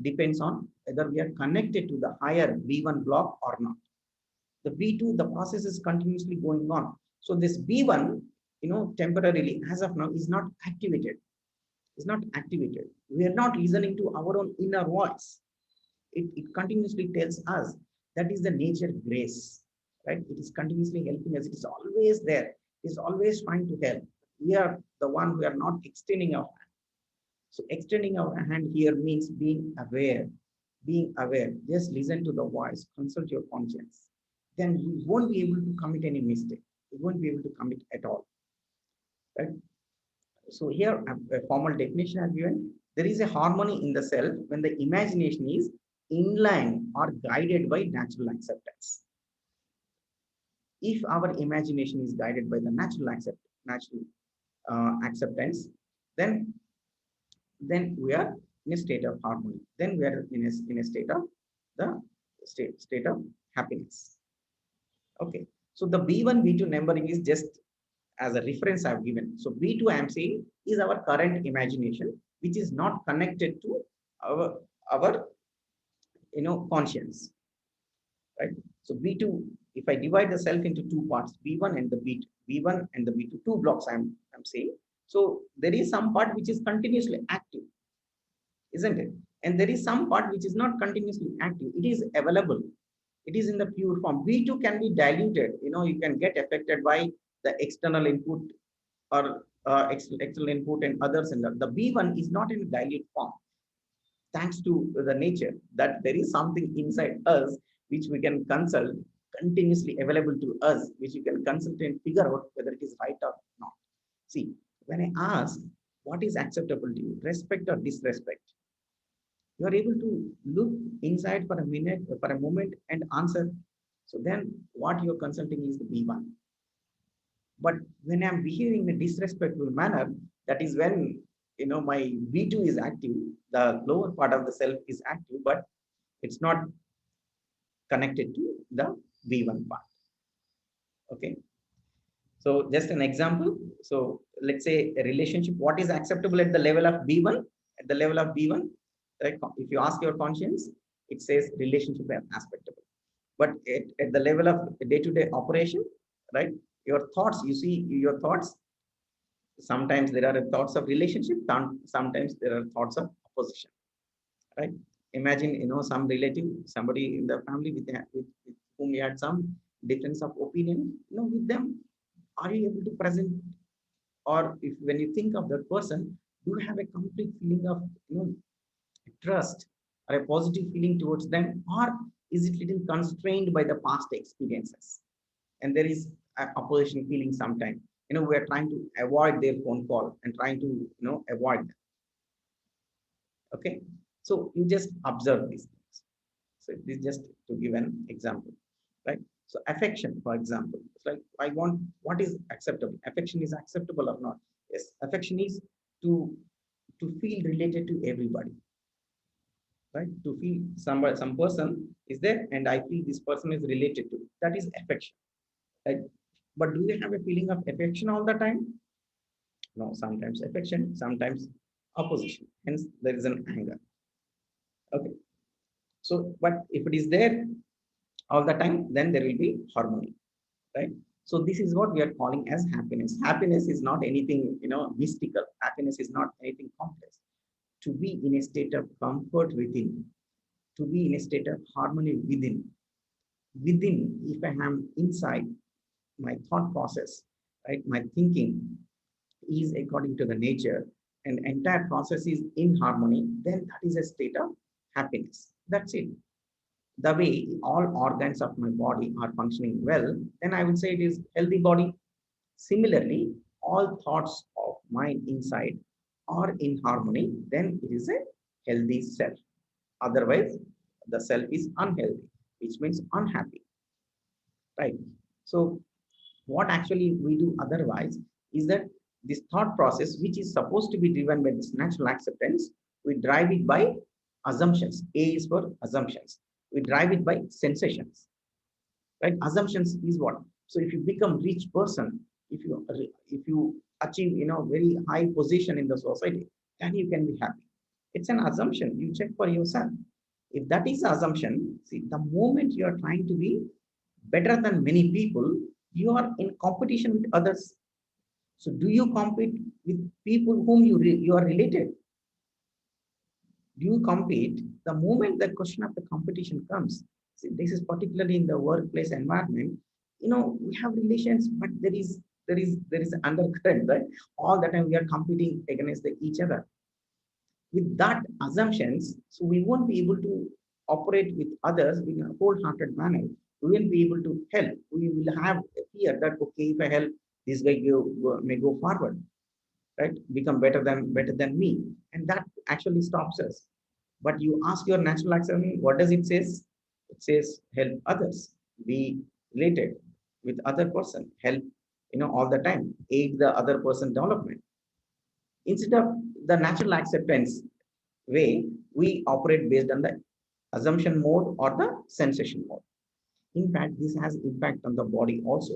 depends on whether we are connected to the higher B1 block or not. The B2, the process is continuously going on. So this B1, temporarily as of now is not activated. Is not activated. We are not listening to our own inner voice. It continuously tells us that is the nature grace, right? It is continuously helping us. It is always there. It is always trying to help. We are the one who are not extending our hand. So extending our hand here means being aware. Being aware. Just listen to the voice. Consult your conscience. Then you won't be able to commit any mistake. You won't be able to commit at all. Right? So here a formal definition is given. There is a harmony in the self when the imagination is in line or guided by natural acceptance. If our imagination is guided by the natural acceptance, natural acceptance, then we are in a state of harmony. Then we are in a state of the state of happiness. Okay. So the B1, B2 numbering is just as a reference I've given. So B2 I am saying is our current imagination, which is not connected to our conscience, right? So B2, if I divide the self into two parts, B1 and the B2, B1 and the B2, two blocks I'm saying. So there is some part which is continuously active, isn't it? And there is some part which is not continuously active. It is available. It is in the pure form. B2 can be diluted. You can get affected by the external input or external input and others. And the B1 is not in a dilute form, thanks to the nature that there is something inside us which we can consult, continuously available to us, which you can consult and figure out whether it is right or not. See, when I ask what is acceptable to you, respect or disrespect, you are able to look inside for a minute, for a moment, and answer. So then what you're consulting is the B1. But when I'm behaving in a disrespectful manner, that is when my B2 is active, the lower part of the self is active, but it's not connected to the B1 part. Okay. So just an example. So let's say a relationship, what is acceptable at the level of B1? At the level of B1, right? If you ask your conscience, it says relationship is acceptable. But at the level of day-to-day operation, right? Your thoughts, you see your thoughts, sometimes there are thoughts of relationship, sometimes there are thoughts of opposition, right? Imagine, some relative, somebody in the family with whom you had some difference of opinion, with them, are you able to present, or if when you think of that person, do you have a complete feeling of, trust or a positive feeling towards them, or is it little constrained by the past experiences? And there is opposition feeling sometimes. We are trying to avoid their phone call and trying to, avoid them. Okay. So you just observe these things. So this is just to give an example, right? So affection, for example, it's like what is acceptable? Affection is acceptable or not? Yes, affection is to feel related to everybody, right? To feel some person is there, and I feel this person is related to. That is affection, right? But do we have a feeling of affection all the time? No, sometimes affection, sometimes opposition. Hence, there is an anger. Okay. So, but if it is there all the time, then there will be harmony, right? So this is what we are calling as happiness. Happiness is not anything, mystical. Happiness is not anything complex. To be in a state of comfort within, to be in a state of harmony within. Within, if I am inside, my thought process, right, my thinking is according to the nature, and entire process is in harmony, then that is a state of happiness. That's it. The way all organs of my body are functioning well, then I would say it is healthy body. Similarly, all thoughts of mine inside are in harmony, then it is a healthy self. Otherwise, the self is unhealthy, which means unhappy, right? So what actually we do otherwise is that this thought process, which is supposed to be driven by this natural acceptance, we drive it by assumptions. A is for assumptions. We drive it by sensations, right? Assumptions is what? So if you become rich person, if you achieve, very high position in the society, then you can be happy. It's an assumption. You check for yourself. If that is the assumption, see, the moment you are trying to be better than many people, you are in competition with others. So do you compete with people whom you are related? Do you compete? The moment the question of the competition comes, see, this is particularly in the workplace environment, we have relations, but there is an undercurrent, right? All the time we are competing against each other. With that assumptions, so we won't be able to operate with others in a wholehearted manner. We will be able to help. We will have a fear that, okay, if I help, this guy may go forward, right? Become better than me. And that actually stops us. But you ask your natural acceptance, what does it say? It says help others, be related with other person, help all the time, aid the other person's development. Instead of the natural acceptance way, we operate based on the assumption mode or the sensation mode. In fact, this has impact on the body also.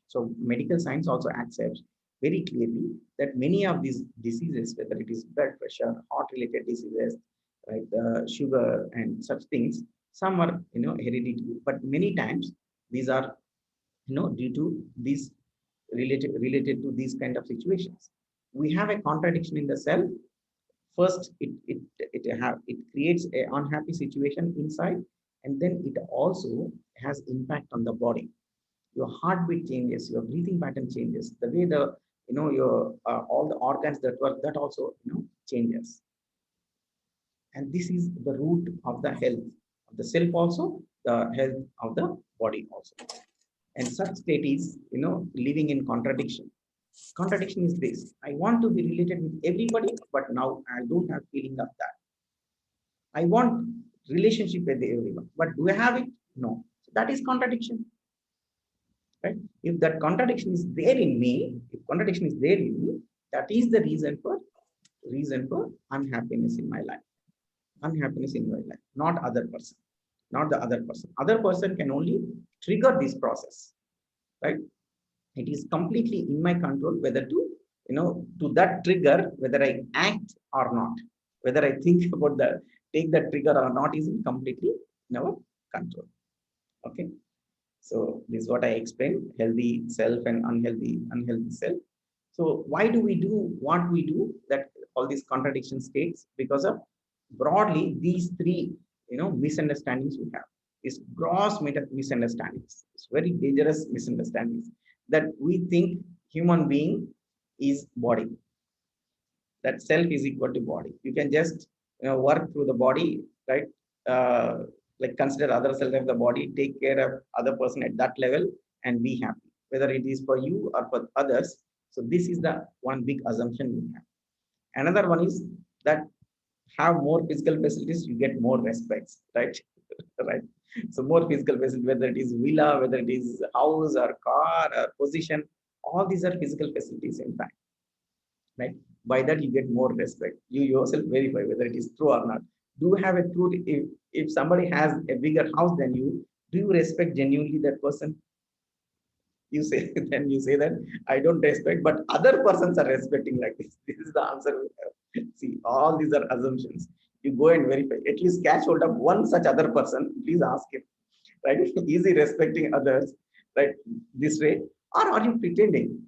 So medical science also accepts very clearly that many of these diseases, whether it is blood pressure, heart-related diseases, right, the sugar and such things, some are hereditary, but many times these are due to these related to these kind of situations. We have a contradiction in the cell. First, it creates a unhappy situation inside, and then it also has impact on the body. Your heartbeat changes, your breathing pattern changes, the way the your all the organs that work, that also changes. And this is the root of the health of the self, also the health of the body also. And such state is living in contradiction. Contradiction is this: I want to be related with everybody, but now I don't have feeling of that. I want relationship with everyone, but do I have it? No. So that is contradiction. Right? If that contradiction is there in me, if contradiction is there in me, that is the reason for unhappiness in my life. Unhappiness in my life, not other person, not the other person. Other person can only trigger this process, right? It is completely in my control whether to, to that trigger, whether I act or not, whether I think about the take that trigger or not is completely in our control. Okay. So this is what I explained: healthy self and unhealthy self. So why do we do what we do? That all these contradiction states, because of broadly these three, misunderstandings we have. These gross misunderstandings. It's very dangerous misunderstandings that we think human being is body. That self is equal to body. You can just work through the body, right? Like consider other self of the body, take care of other person at that level, and be happy, whether it is for you or for others. So this is the one big assumption we have. Another one is that have more physical facilities, you get more respects, right? Right. So more physical facilities, whether it is villa, whether it is house or car or position, all these are physical facilities, in fact. Right? By that you get more respect. You yourself verify whether it is true or not. Do you have a truth? If somebody has a bigger house than you, do you respect genuinely that person? You say then you say that I don't respect, but other persons are respecting like this. This is the answer we have. See, all these are assumptions. You go and verify. At least catch hold of one such other person. Please ask him. Right? Is he respecting others? Right? This way, or are you pretending?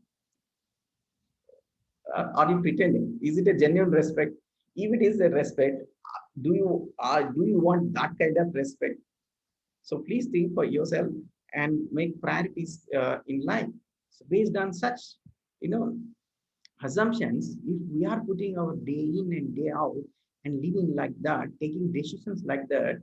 Are you pretending? Is it a genuine respect? If it is a respect, do you want that kind of respect? So please think for yourself and make priorities in life. So based on such, assumptions, if we are putting our day in and day out and living like that, taking decisions like that,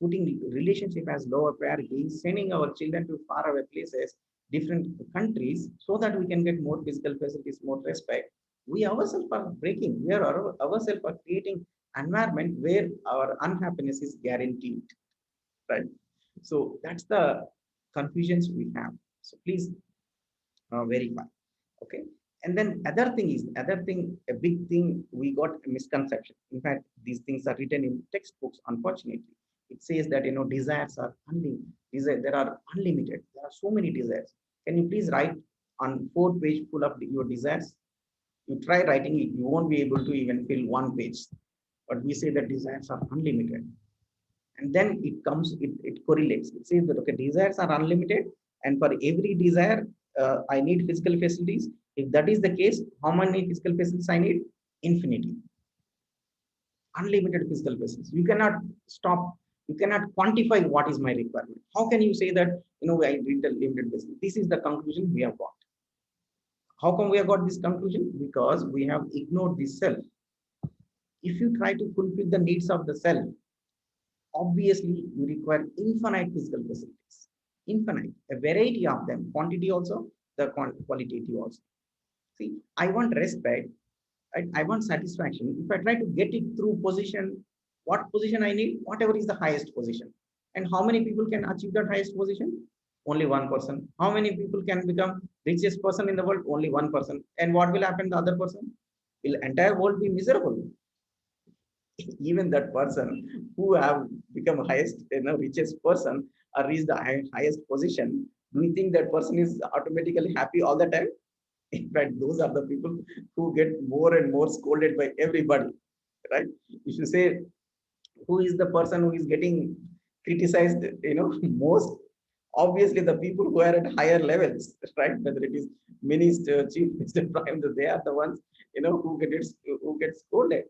putting relationship as lower priority, sending our children to faraway places, different countries, so that we can get more physical facilities, more respect. We ourselves are breaking. We are ourselves are creating environment where our unhappiness is guaranteed. Right. So that's the confusions we have. So please verify. Okay. And then other thing, a big thing, we got a misconception. In fact, these things are written in textbooks, unfortunately. It says that, desires are unlimited. There are unlimited. There are so many desires. Can you please write on 4 page full of your desires? You try writing it, you won't be able to even fill 1 page. But we say that desires are unlimited. And then it correlates. It says that, okay, desires are unlimited. And for every desire, I need physical facilities. If that is the case, how many physical facilities I need? Infinity. Unlimited physical facilities. You cannot stop. You cannot quantify what is my requirement. How can you say that, I need a limited facility? This is the conclusion we have got. How come we have got this conclusion? Because we have ignored the self. If you try to fulfill the needs of the self, obviously you require infinite physical facilities. Infinite, a variety of them, quantity also, the qualitative also. See, I want respect, I want satisfaction. If I try to get it through position, what position I need? Whatever is the highest position. And how many people can achieve that highest position? Only one person. How many people can become richest person in the world? Only one person. And what will happen to the other person? Will entire world be miserable? Even that person who have become highest, richest person or reached the highest position, do you think that person is automatically happy all the time? In fact, those are the people who get more and more scolded by everybody, right? If you say who is the person who is getting criticized, most, obviously the people who are at higher levels, right? Whether it is minister, chief minister, prime minister, they are the ones, who get scolded.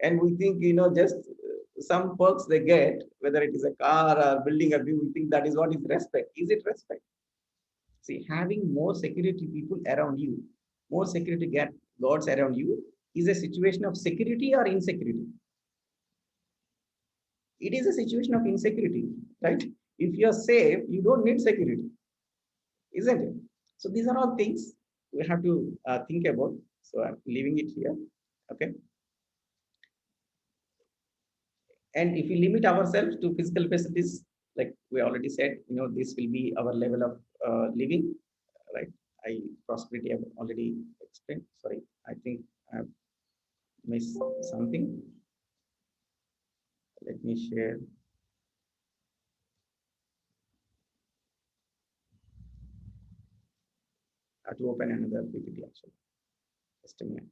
And we think, just some perks they get, whether it is a car or building a view, we think that is what is respect. Is it respect? See, having more security people around you, more security guards around you, is a situation of security or insecurity? It is a situation of insecurity, right? If you're safe, you don't need security, isn't it? So these are all things we have to think about. So I'm leaving it here. Okay. And if we limit ourselves to physical facilities, like we already said, this will be our level of living, right? Prosperity I've already explained. Sorry, I think I've missed something. Let me share. I have to open another PPT actually. Just a minute.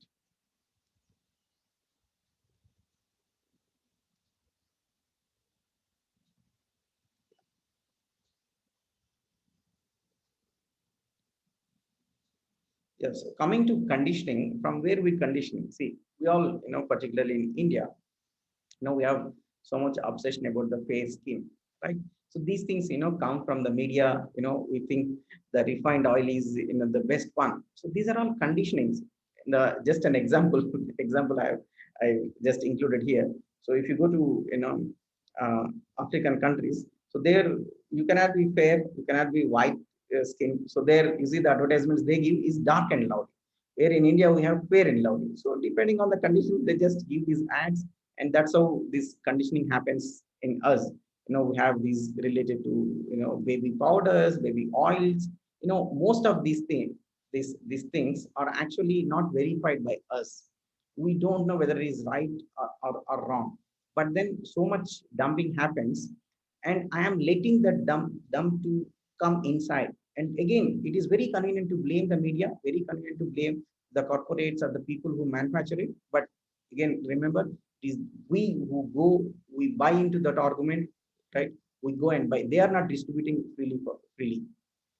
Yes, coming to conditioning, from where we conditioning? See, we all, particularly in India, we have so much obsession about the fair skin, right? So these things, come from the media. We think the refined oil is, the best one. So these are all conditionings. Just an example, I just included here. So if you go to, uh, African countries, so there you cannot be fair, you cannot be white skin. So there you see the advertisements they give is dark and lovely. Where in India we have fair and lovely. So depending on the condition, they just give these ads, and that's how this conditioning happens in us. We have these related to, baby powders, baby oils. Most of these things are actually not verified by us. We don't know whether it is right or wrong. But then so much dumping happens, and I am letting that dump to come inside. And again, it is very convenient to blame the media, very convenient to blame the corporates or the people who manufacture it. But again, remember, it is we who go, we buy into that argument, right? We go and buy. They are not distributing freely,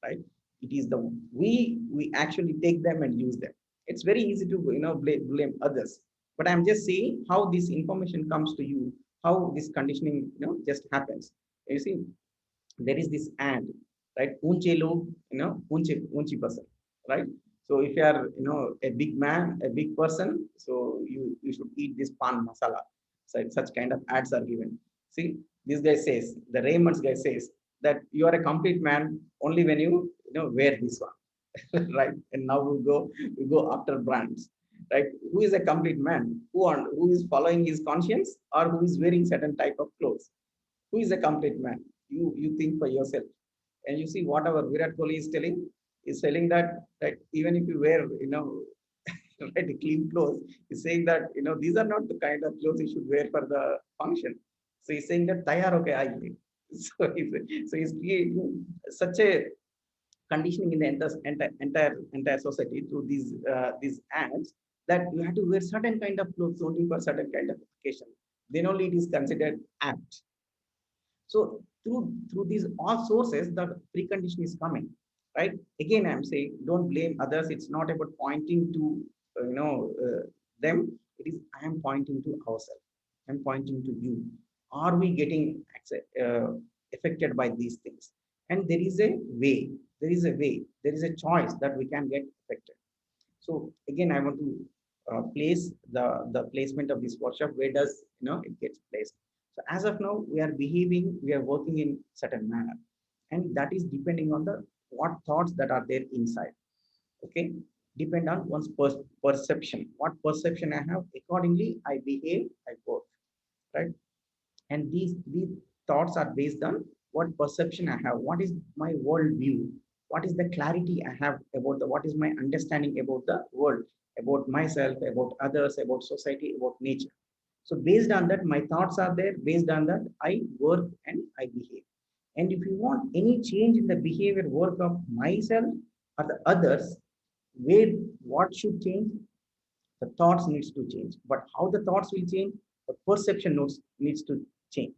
right? It is we actually take them and use them. It's very easy to, blame others. But I'm just saying how this information comes to you, how this conditioning, just happens. You see, there is this ad, right? Unche log, unchi person, right? So if you are, a big man, a big person, so you should eat this pan masala. So such kind of ads are given. See, this guy says, the Raymond's guy says that you are a complete man only when you wear this one, right? And now we go after brands, right? Who is a complete man? Who is following his conscience, or who is wearing certain type of clothes? Who is a complete man? You think for yourself. And you see what our Virat Kohli is telling that even if you wear, right, clean clothes, he's saying that, these are not the kind of clothes you should wear for the function. So he's saying that tayar okay, I will. So he's creating such a conditioning in the entire society through these ads, that you have to wear certain kind of clothes only for certain kind of occasion. Then only it is considered apt. So through these all sources, the precondition is coming, right? Again, I'm saying don't blame others. It's not about pointing to them. It is I am pointing to ourselves. I'm pointing to you. Are we getting affected by these things? And there is a way. There is a way. There is a choice that we can get affected. So again, I want to place the placement of this workshop. Where does it gets placed? So as of now, we are behaving, we are working in certain manner, and that is depending on the what thoughts that are there inside. Okay, depend on one's perception. What perception I have, accordingly I behave, I work, right? And these thoughts are based on what perception I have, what is my world view, what is the clarity I have about what is my understanding about the world, about myself, about others, about society, about nature. So based on that, my thoughts are there. Based on that, I work and I behave. And if you want any change in the behavior work of myself or the others, where what should change? The thoughts needs to change. But how the thoughts will change? The perception needs to change.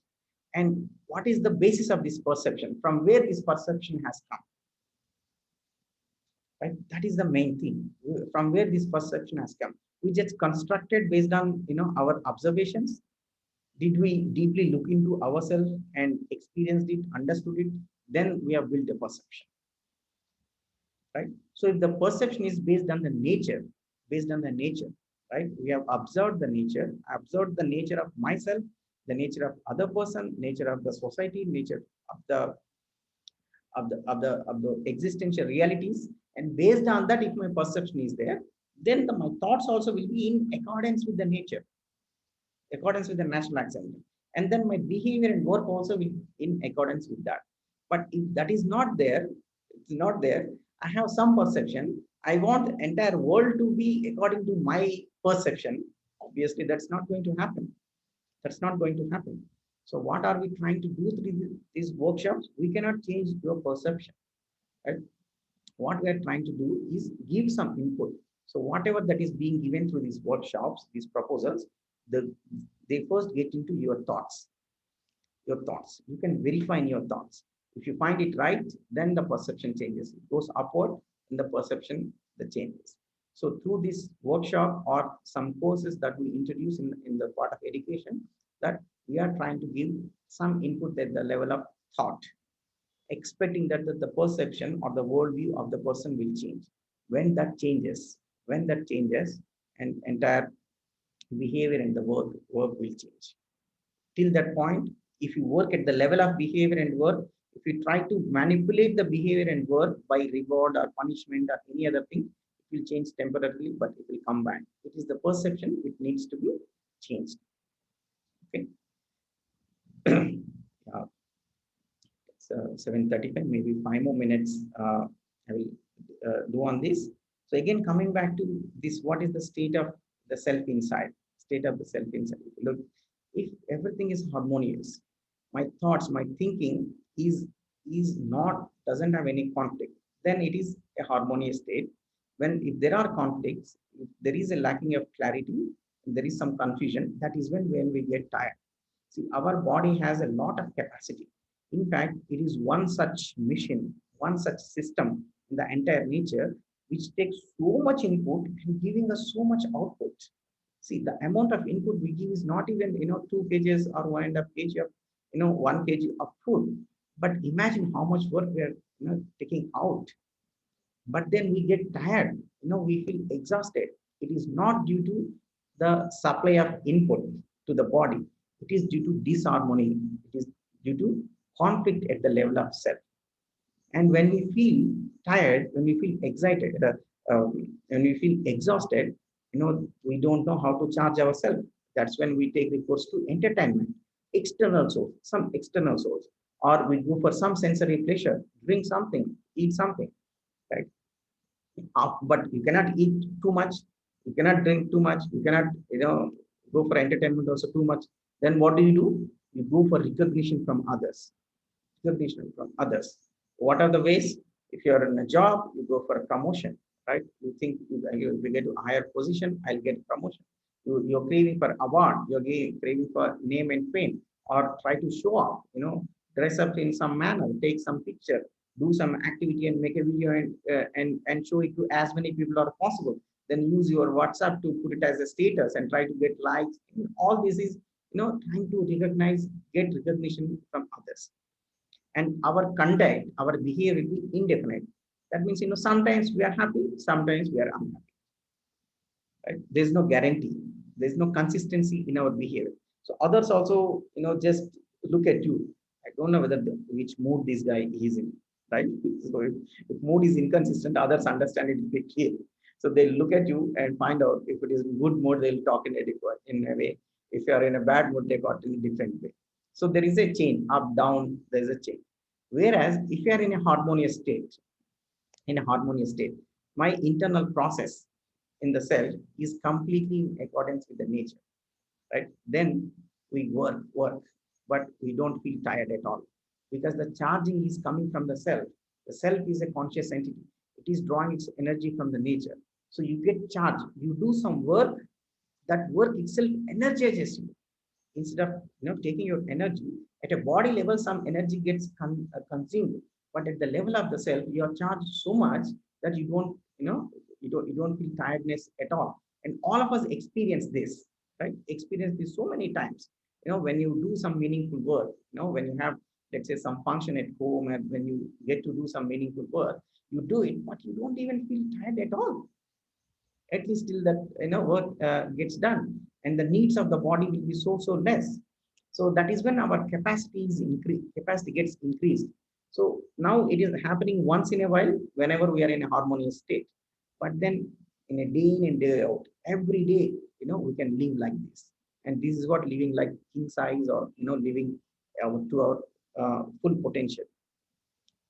And what is the basis of this perception? From where this perception has come? Right? That is the main thing. From where this perception has come? We just constructed based on our observations. Did we deeply look into ourselves and experienced it, understood it? Then we have built a perception. Right? So if the perception is based on the nature, right? We have observed the nature of myself, the nature of other person, nature of the society, nature of the existential realities. And based on that, if my perception is there, then my thoughts also will be in accordance with the nature, accordance with the natural accident. And then my behavior and work also will be in accordance with that. But if that is not there, it's not there, I have some perception, I want the entire world to be according to my perception. Obviously, that's not going to happen. That's not going to happen. So what are we trying to do through these workshops? We cannot change your perception. Right? What we are trying to do is give some input. So whatever that is being given through these workshops, these proposals, they first get into your thoughts. Your thoughts. You can verify in your thoughts. If you find it right, then the perception changes. It goes upward and the perception the changes. So through this workshop or some courses that we introduce in the part of education, that we are trying to give some input at the level of thought, expecting that the perception or the worldview of the person will change. When that changes, and entire behavior and the work will change. Till that point, if you work at the level of behavior and work, if you try to manipulate the behavior and work by reward or punishment or any other thing, it will change temporarily, but it will come back. It is the perception which needs to be changed. Okay. So 7:35, maybe 5 more minutes I will do on this. So again, coming back to this, what is the state of the self inside? State of the self inside. Look, if everything is harmonious, my thoughts, my thinking doesn't have any conflict, then it is a harmonious state. If there are conflicts, if there is a lacking of clarity, there is some confusion, that is when we get tired. See, our body has a lot of capacity. In fact, it is one such mission, one such system in the entire nature, which takes so much input and giving us so much output. See, the amount of input we give is not even 2 kgs or 1.5 kg of 1 kg of food. But imagine how much work we are taking out. But then we get tired. We feel exhausted. It is not due to the supply of input to the body. It is due to disharmony. It is due to conflict at the level of self. And when we feel tired, when we feel excited, when we feel exhausted, we don't know how to charge ourselves. That's when we take recourse to entertainment, external source, some external source, or we go for some sensory pleasure, drink something, eat something, right? But you cannot eat too much, you cannot drink too much, you cannot, go for entertainment also too much. Then what do? You go for recognition from others. Recognition from others. What are the ways? If you are in a job, you go for a promotion, right? You think you get a higher position, I'll get promotion. You're craving for award, you're craving for name and fame, or try to show off, dress up in some manner, take some picture, do some activity and make a video and show it to as many people as possible. Then use your WhatsApp to put it as a status and try to get likes. All this is, trying to get recognition from others. And our conduct, our behavior will be indefinite. That means, sometimes we are happy, sometimes we are unhappy. Right? There's no guarantee. There's no consistency in our behavior. So others also, just look at you. I don't know which mood this guy is in, right? So if mood is inconsistent, others understand it very clearly. So they look at you and find out if it is good mood, they'll talk in a way. If you are in a bad mood, they talk in a different way. So there is a change, up, down, there is a change. Whereas if you are in a harmonious state, my internal process in the cell is completely in accordance with the nature, right? Then we work, but we don't feel tired at all because the charging is coming from the self. The self is a conscious entity. It is drawing its energy from the nature. So you get charged. You do some work, that work itself energizes you. Instead of taking your energy at a body level, some energy gets consumed, but at the level of the self, you are charged so much that you don't you don't feel tiredness at all. And all of us experience this, right? Experience this so many times. When you do some meaningful work, when you have, let's say, some function at home, and when you get to do some meaningful work, you do it, but you don't even feel tired at all, at least till that work gets done, and the needs of the body will be so less. So that is when our capacity gets increased. So now it is happening once in a while whenever we are in a harmonious state, but then in a day in and day out, every day, we can live like this. And this is what living like king size, or living to our full potential.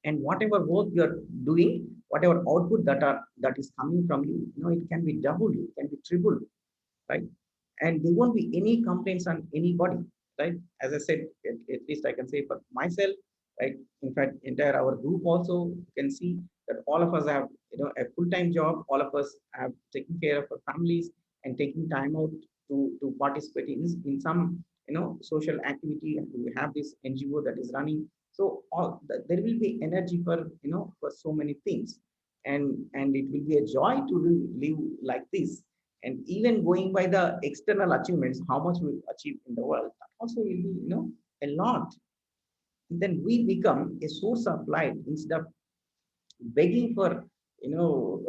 And whatever work you are doing, whatever output that is coming from you, it can be doubled, it can be tripled, right? And there won't be any complaints on anybody, right? As I said, at least I can say for myself, right? In fact, entire our group also can see that all of us have a full-time job. All of us have taken care of our families and taking time out to participate in some social activity, and we have this NGO that is running. So there will be energy for for so many things, and it will be a joy to live like this. And even going by the external achievements, how much we achieve in the world, that also will be a lot. Then we become a source of light instead of begging for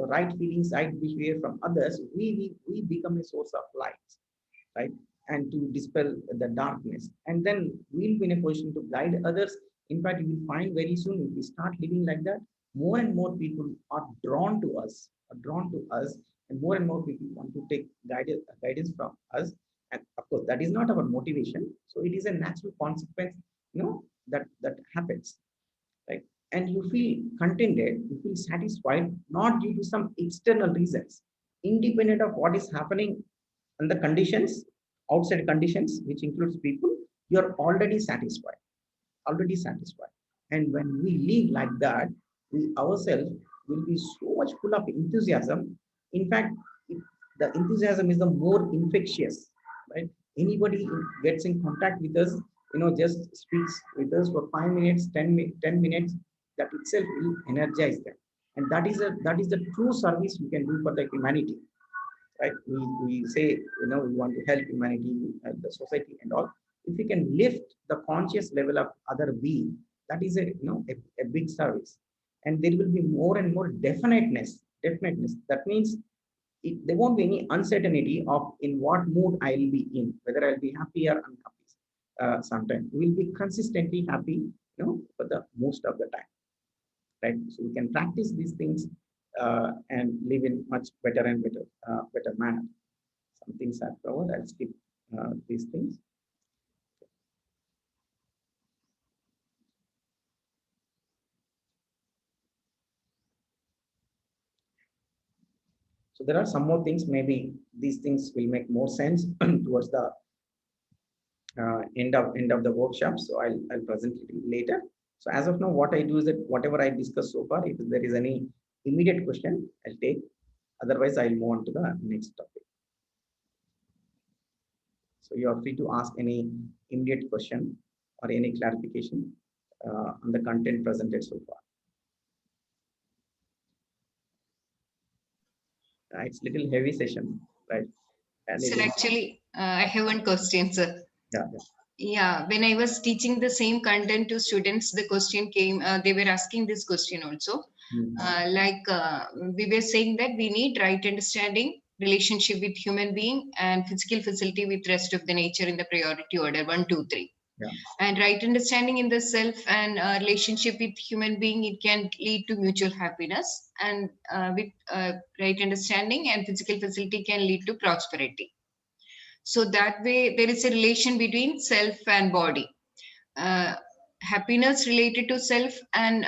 right feelings, right behavior from others. We become a source of light, right? And to dispel the darkness, and then we'll be in a position to guide others. In fact, you will find very soon, if we start living like that, more and more people are drawn to us, and more people want to take guidance from us. And of course, that is not our motivation. So it is a natural consequence, that happens, right? And you feel contented, you feel satisfied, not due to some external reasons, independent of what is happening and the conditions, outside conditions, which includes people. You're already satisfied. And when we live like that, we ourselves will be so much full of enthusiasm. In fact, the enthusiasm is the more infectious, right? Anybody who gets in contact with us, just speaks with us for 5 minutes, 10 minutes, that itself will energize them. And that is the true service we can do for the humanity, right? We say, we want to help humanity, the society and all. If we can lift the conscious level of other being, that is a big service. And there will be more and more definiteness. That means there won't be any uncertainty of in what mood I will be in, whether I'll be happy or unhappy. Sometimes we will be consistently happy, for the most of the time, right? So we can practice these things and live in much better and better manner. Some things are covered. I'll skip these things. So there are some more things. Maybe these things will make more sense towards the end of the workshop. So I'll present it later. So as of now, what I do is that whatever I discussed so far, if there is any immediate question, I'll take. Otherwise, I'll move on to the next topic. So you are free to ask any immediate question or any clarification on the content presented so far. It's little heavy session, right? And Sir, actually, I have one question, sir. Yeah. Yeah, when I was teaching the same content to students, the question came, they were asking this question also. We were saying that we need right understanding, relationship with human being, and physical facility with rest of the nature in the priority order 1, 2, 3. Yeah. And right understanding in the self and relationship with human being, it can lead to mutual happiness, and with right understanding and physical facility can lead to prosperity. So that way there is a relation between self and body. happiness related to self, and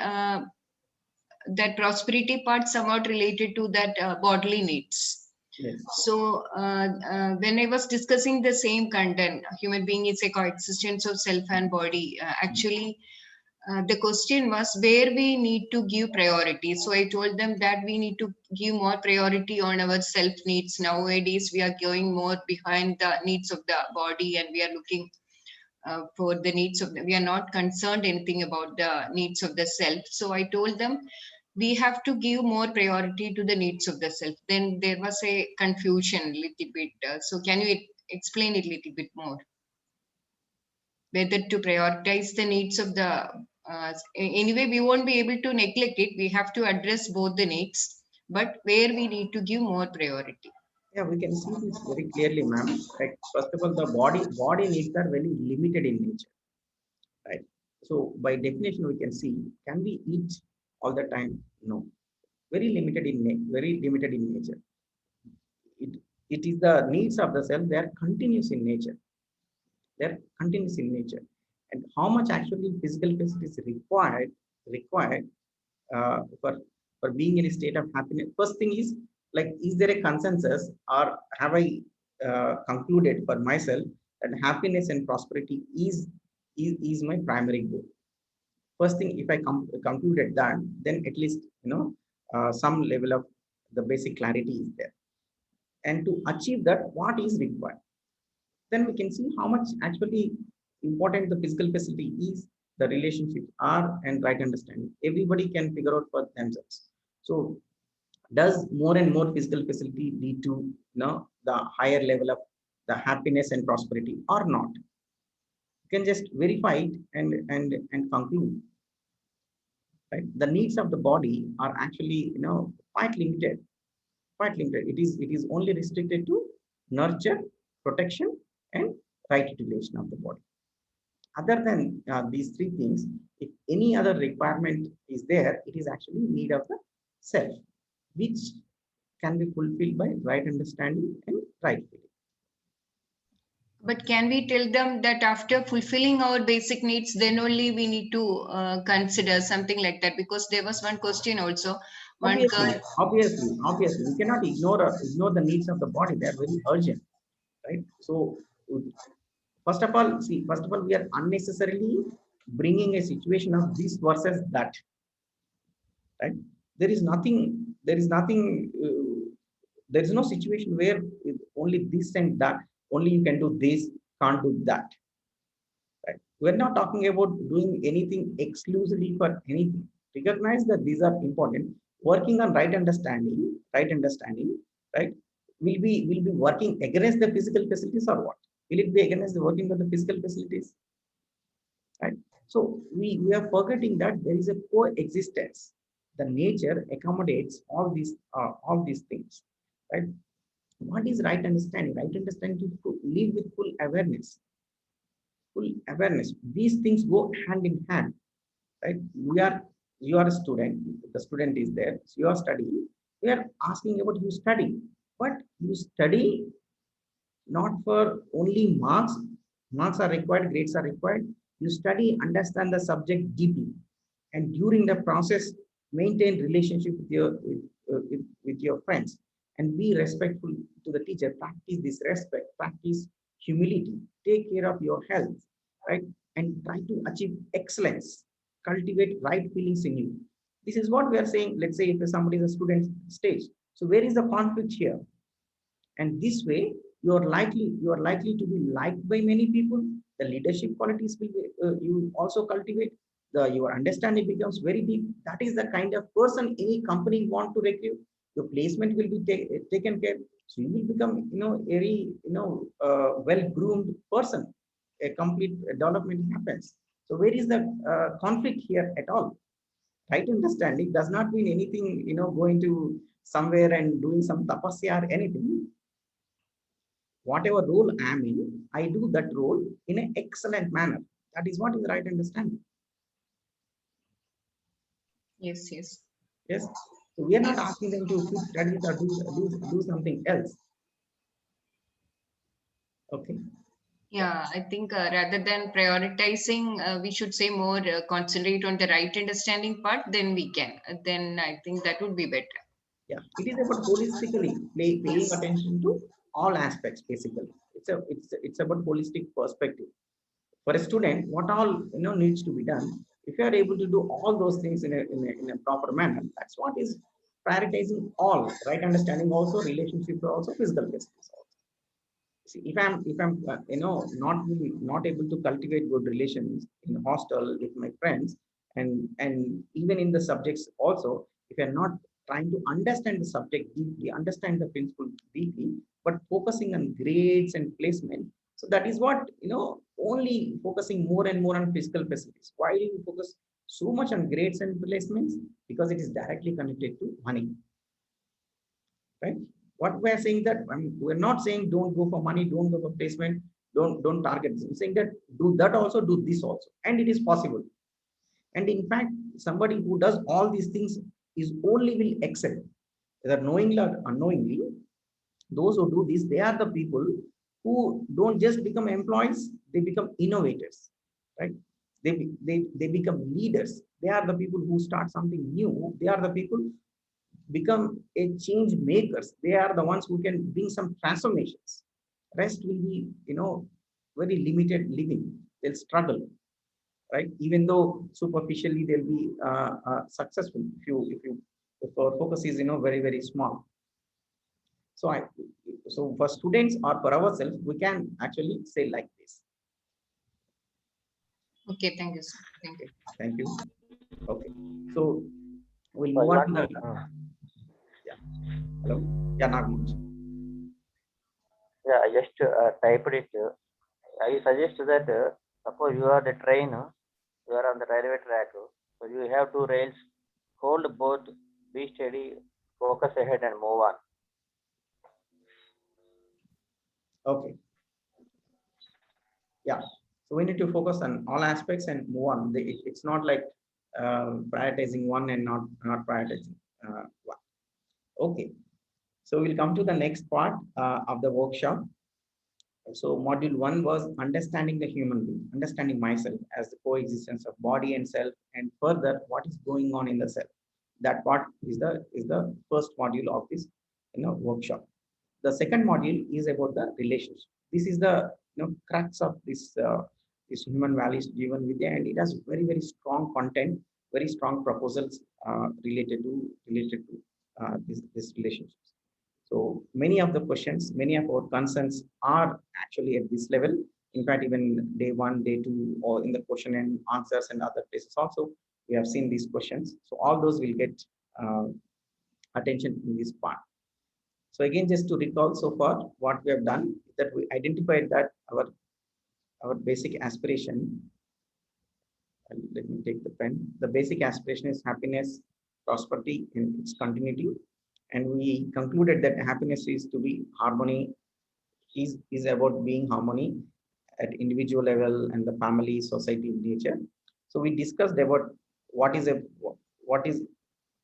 that prosperity part somewhat related to that bodily needs. Yes. So when I was discussing the same content, human being is a coexistence of self and body. Actually, the question was where we need to give priority. So I told them that we need to give more priority on our self needs. Nowadays, we are going more behind the needs of the body, and we are looking for the needs of we are not concerned anything about the needs of the self. So I told them we have to give more priority to the needs of the self. Then there was a confusion a little bit. So can you explain it a little bit more? Whether to prioritize the needs of the anyway, we won't be able to neglect it. We have to address both the needs, but where we need to give more priority. Yeah, we can see this very clearly, ma'am. Like, first of all, the body needs are very limited in nature, right? So by definition, we can see, can we eat all the time? No, very limited in nature. It is the needs of the cell. They are continuous in nature. They're continuous in nature. And how much actually physical facilities required for being in a state of happiness? First thing is, like, is there a consensus, or have I concluded for myself that happiness and prosperity is my primary goal? First thing, if I concluded that, then at least some level of the basic clarity is there. And to achieve that, what is required? Then we can see how much actually important the physical facility is, the relationships are, and right understanding. Everybody can figure out for themselves. So does more and more physical facility lead to the higher level of the happiness and prosperity or not? You can just verify it and conclude. Right? The needs of the body are actually quite limited. Quite limited. It is only restricted to nurture, protection, and right utilization of the body. Other than these three things, if any other requirement is there, it is actually need of the self, which can be fulfilled by right understanding and right feeling. But can we tell them that after fulfilling our basic needs, then only we need to consider something like that? Because there was one question also. Obviously, we cannot ignore the needs of the body. They are very urgent, right? So, first of all, we are unnecessarily bringing a situation of this versus that, right? There is nothing. There is no situation where only this and that. Only you can do this, can't do that. Right? We're not talking about doing anything exclusively for anything. Recognize that these are important. Working on right understanding, right? Will be working against the physical facilities or what? Will it be against the working on the physical facilities? Right? So we are forgetting that there is a coexistence. The nature accommodates all these things. Right? What is right understanding? Right understanding to live with full awareness. Full awareness. These things go hand in hand, right? You are a student. The student is there. So you are studying. We are asking about you study, but you study not for only marks. Marks are required. Grades are required. You study, understand the subject deeply, and during the process, maintain relationship with your friends, and be respectful to the teacher. Practice this respect. Practice humility. Take care of your health, right? And try to achieve excellence. Cultivate right feelings in you. This is what we are saying. Let's say if somebody is a student stage. So where is the conflict here? And this way, you are likely to be liked by many people. The leadership qualities will be, you also cultivate. Your understanding becomes very deep. That is the kind of person any company want to recruit. Your placement will be taken care. So you will become, very, well-groomed person. A complete development happens. So where is the conflict here at all? Right understanding does not mean anything, going to somewhere and doing some tapasya or anything. Whatever role I am in, I do that role in an excellent manner. That is what is right understanding. Yes. Yes. So we are not asking them to quit studies or do something else. Okay. Yeah, I think rather than prioritizing, we should say more concentrate on the right understanding part, then we can. Then I think that would be better. Yeah, it is about holistically paying Yes. attention to all aspects. Basically, it's about holistic perspective. For a student, what all needs to be done. If you are able to do all those things in a proper manner, that's what is prioritizing all right understanding. Also, relationships are also physical facilities. See, if I'm not able to cultivate good relations in the hostel with my friends, and even in the subjects also, if you're not trying to understand the subject deeply, understand the principle deeply, but focusing on grades and placement, so that is what only focusing more and more on physical facilities. Why do you focus so much on grades and placements? Because it is directly connected to money, right? What we're saying that, we're not saying don't go for money, don't go for placement, don't target this. I'm saying that do that also, do this also, and it is possible. And in fact, somebody who does all these things is only will excel, whether knowingly or unknowingly. Those who do this, they are the people who don't just become employees, they become innovators, right? They become leaders. They are the people who start something new. They are the people become a change makers. They are the ones who can bring some transformations. Rest will be very limited living. They'll struggle, right? Even though superficially they'll be successful, if our focus is very very small. So for students or for ourselves, we can actually say like this. Okay, thank you, sir. Thank you. Okay, thank you. Okay, so we'll I move on want to the yeah. Hello. Yeah, Nagmoj. yeah, I just typed it. I suggest that suppose you are the train, you are on the railway track, so you have two rails, hold both, be steady, focus ahead and move on. Okay, yeah. So we need to focus on all aspects and move on. It's not like prioritizing one and not prioritizing one. Okay, so we'll come to the next part of the workshop. So module one was understanding the human being, understanding myself as the coexistence of body and self, and further what is going on in the self. That part is the first module of this workshop. The second module is about the relationship. This is the crux of this human values driven vidya, and it has very very strong content, very strong proposals related to this relationship. So many of the questions, many of our concerns are actually at this level. In fact, even day one, day two, or in the question and answers and other places also, we have seen these questions. So all those will get uh, attention in this part. So again, just to recall so far, what we have done is that we identified that our basic aspiration, and let me take the pen. The basic aspiration is happiness, prosperity in its continuity. And we concluded that happiness is to be harmony, is about being harmony at individual level and the family, society, nature. So we discussed about what is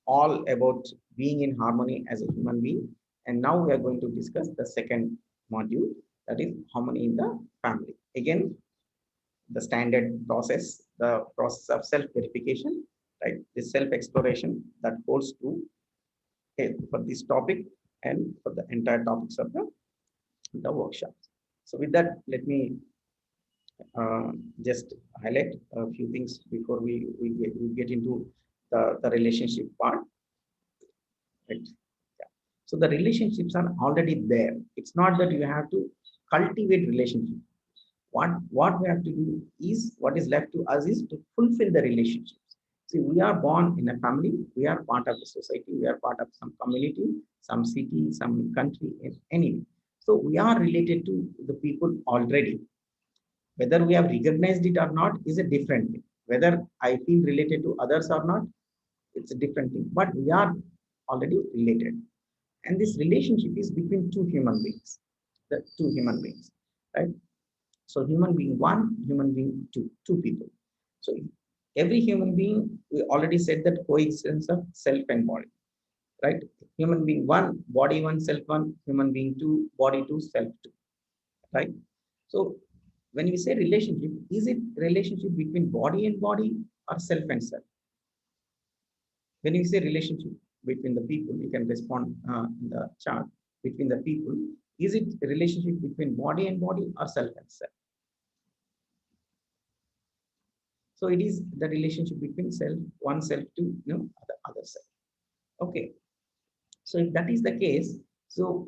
all about being in harmony as a human being. And now we are going to discuss the second module, that is harmony in the family. Again, the standard process, the process of self-verification, right? The self-exploration that holds true for this topic and for the entire topics of the workshop. So with that, let me just highlight a few things before we get into the relationship part. Right? Yeah. So the relationships are already there. It's not that you have to cultivate relationship. What we have to do is, what is left to us is to fulfill the relationships. See, we are born in a family, we are part of the society, we are part of some community, some city, some country, anyway. So we are related to the people already. Whether we have recognized it or not is a different thing. Whether I feel related to others or not, it's a different thing. But we are already related. And this relationship is between two human beings, the two human beings, right? So human being one, human being two, two people. So every human being, we already said that coexistence of self and body, right? Human being one, body one, self one, human being two, body two, self two, right? So when we say relationship, is it relationship between body and body or self and self? When we say relationship between the people, you can respond in the chat. Between the people, is it a relationship between body and body or self and self? So it is the relationship between self, one self to the other self. Okay. So if that is the case, so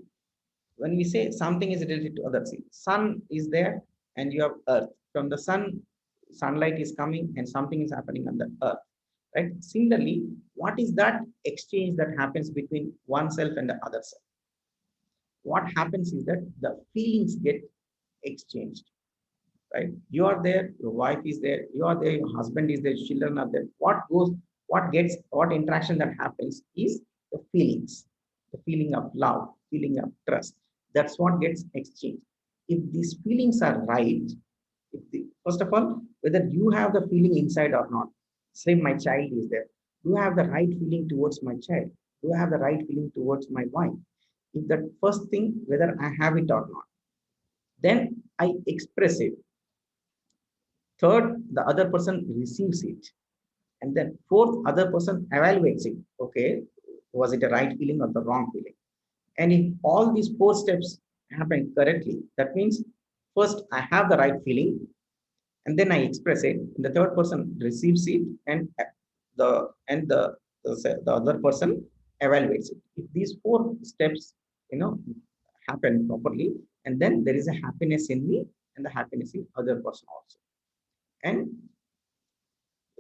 when we say something is related to other, see, sun is there and you have earth. From the sun, sunlight is coming and something is happening on the earth, right? Similarly, what is that exchange that happens between oneself and the other self? What happens is that the feelings get exchanged, right? You are there, your wife is there, you are there, your husband is there, children are there. What interaction that happens is the feelings, the feeling of love, feeling of trust. That's what gets exchanged. If these feelings are right, first of all, whether you have the feeling inside or not, say my child is there, do I have the right feeling towards my child? Do I have the right feeling towards my wife? If that first thing, whether I have it or not, then I express it. Third, the other person receives it. And then fourth, other person evaluates it. Okay, was it a right feeling or the wrong feeling? And if all these four steps happen correctly, that means first I have the right feeling, and then I express it. And the third person receives it, and the other person evaluates it. If these four steps, happen properly, and then there is a happiness in me and the happiness in other person also. And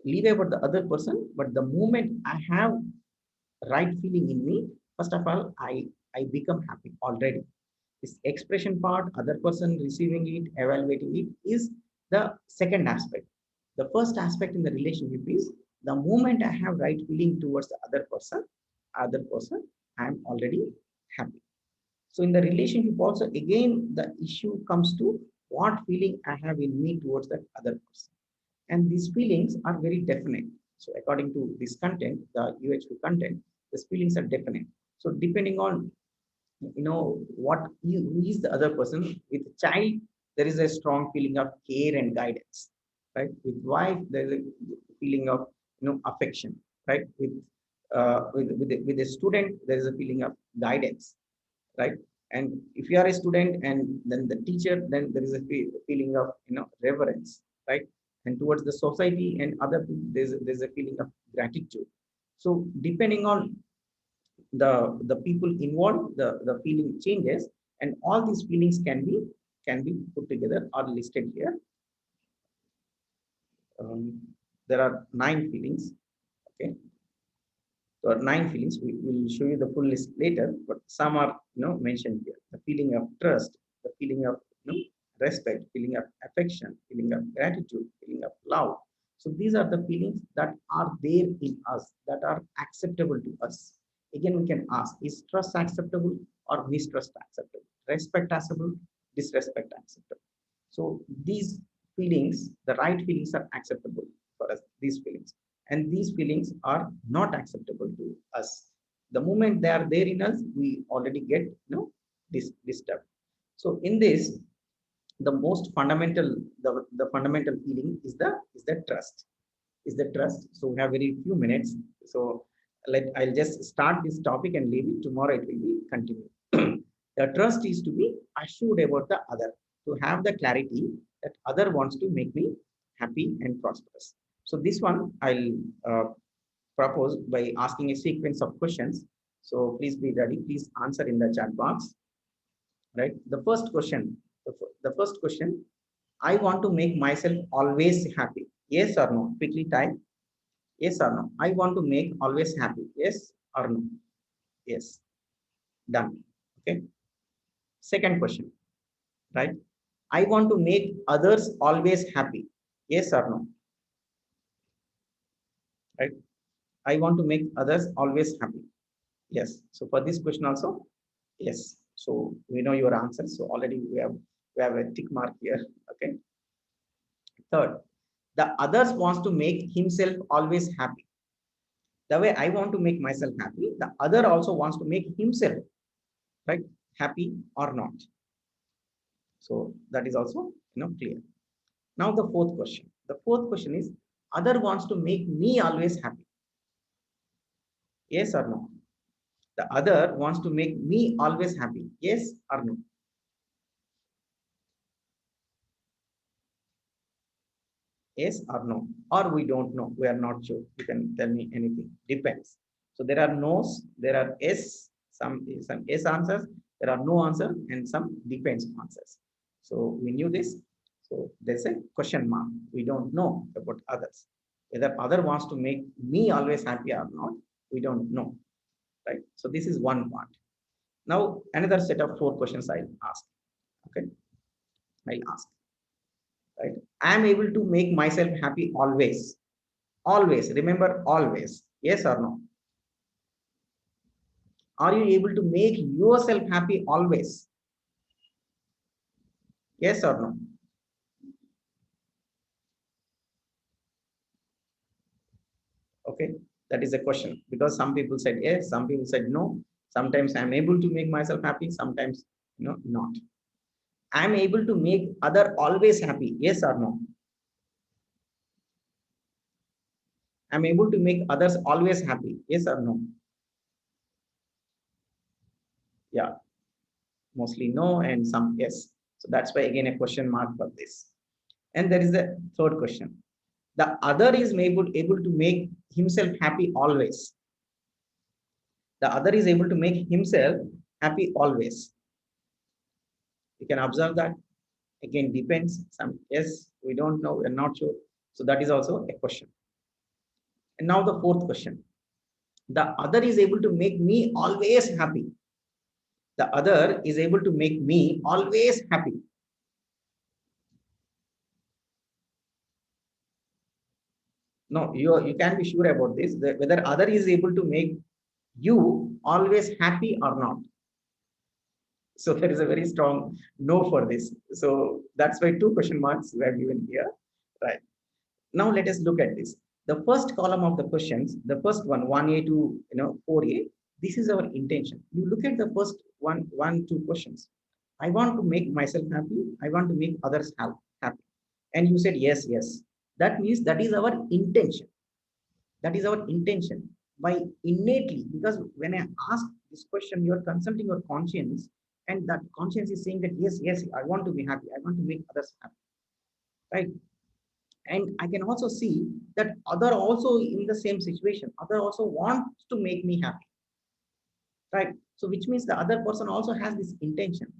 leave about the other person, but the moment I have right feeling in me, first of all, I become happy already. This expression part, other person receiving it, evaluating it, is the second aspect. The first aspect in the relationship is the moment I have right feeling towards the other person, I am already happy. So in the relationship also, again, the issue comes to what feeling I have in me towards that other person. And these feelings are very definite. So according to this content, the UHV content, these feelings are definite. So depending on who is the other person. With child, there is a strong feeling of care and guidance, right? With wife, there is a feeling of affection, right? With a student, there is a feeling of guidance, right? And if you are a student and then the teacher, then there is a feeling of reverence, right? And towards the society and other people, there's a feeling of gratitude. So depending on the people involved, the feeling changes, and all these feelings can be put together or listed here. There are 9 feelings. Okay, so 9 feelings. We will show you the full list later, but some are mentioned here. The feeling of trust, the feeling of respect, feeling of affection, feeling of gratitude, feeling of love. So these are the feelings that are there in us, that are acceptable to us. Again, we can ask, is trust acceptable or mistrust acceptable? Respect acceptable, disrespect acceptable. So these feelings, the right feelings are acceptable for us, these feelings. And these feelings are not acceptable to us. The moment they are there in us, we already get disturbed. So in this, the most fundamental, the fundamental feeling is the trust. So we have very few minutes. So I'll just start this topic and leave it. Tomorrow it will be continued. The trust is to be assured about the other, to have the clarity that other wants to make me happy and prosperous. So this one I'll propose by asking a sequence of questions. So please be ready. Please answer in the chat box. Right. The first question. The first question. I want to make myself always happy. Yes or no? Quickly type. Yes or no? I want to make always happy. Yes or no? Yes. Done. Okay. Second question. Right. I want to make others always happy. Yes or no? Right. I want to make others always happy. Yes. So for this question also, yes. So we know your answer. So already we have a tick mark here. Okay. Third, the others wants to make himself always happy. The way I want to make myself happy, the other also wants to make himself, right, happy or not. So that is also clear. Now the fourth question. The fourth question is, other wants to make me always happy. Yes or no? The other wants to make me always happy. Yes or no? Yes or no? Or we don't know. We are not sure. You can tell me anything. Depends. So there are no's, there are yes, some yes answers, there are no answers, and some depends answers. So we knew this. So there's a question mark. We don't know about others. Whether other wants to make me always happy or not, we don't know. Right? So this is one part. Now another set of 4 questions I'll ask. Okay, I'll ask. Right? I am able to make myself happy always. Always. Remember, always. Yes or no? Are you able to make yourself happy always? Yes or no? Okay, that is a question, because some people said yes, some people said no. Sometimes I'm able to make myself happy, sometimes not. I'm able to make other always happy. Yes or no? I'm able to make others always happy. Yes or no? Yeah, mostly no, and some yes. So that's why again a question mark for this. And there is the third question. The other is able to make himself happy always. The other is able to make himself happy always. You can observe that. Again, depends. Some yes, we don't know, we're not sure. So that is also a question. And now the fourth question. The other is able to make me always happy. The other is able to make me always happy. No, you can be sure about this, whether other is able to make you always happy or not. So there is a very strong no for this. So that's why 2 question marks were given here. Right. Now let us look at this. The first column of the questions, the first one, 1A to 4A, this is our intention. You look at the first one, 2 questions. I want to make myself happy. I want to make others happy. And you said yes, yes. That means that is our intention. That is our intention. By innately, because when I ask this question, you are consulting your conscience, and that conscience is saying that yes, yes, I want to be happy. I want to make others happy. Right? And I can also see that other also in the same situation. Other also wants to make me happy. Right? So which means the other person also has this intention.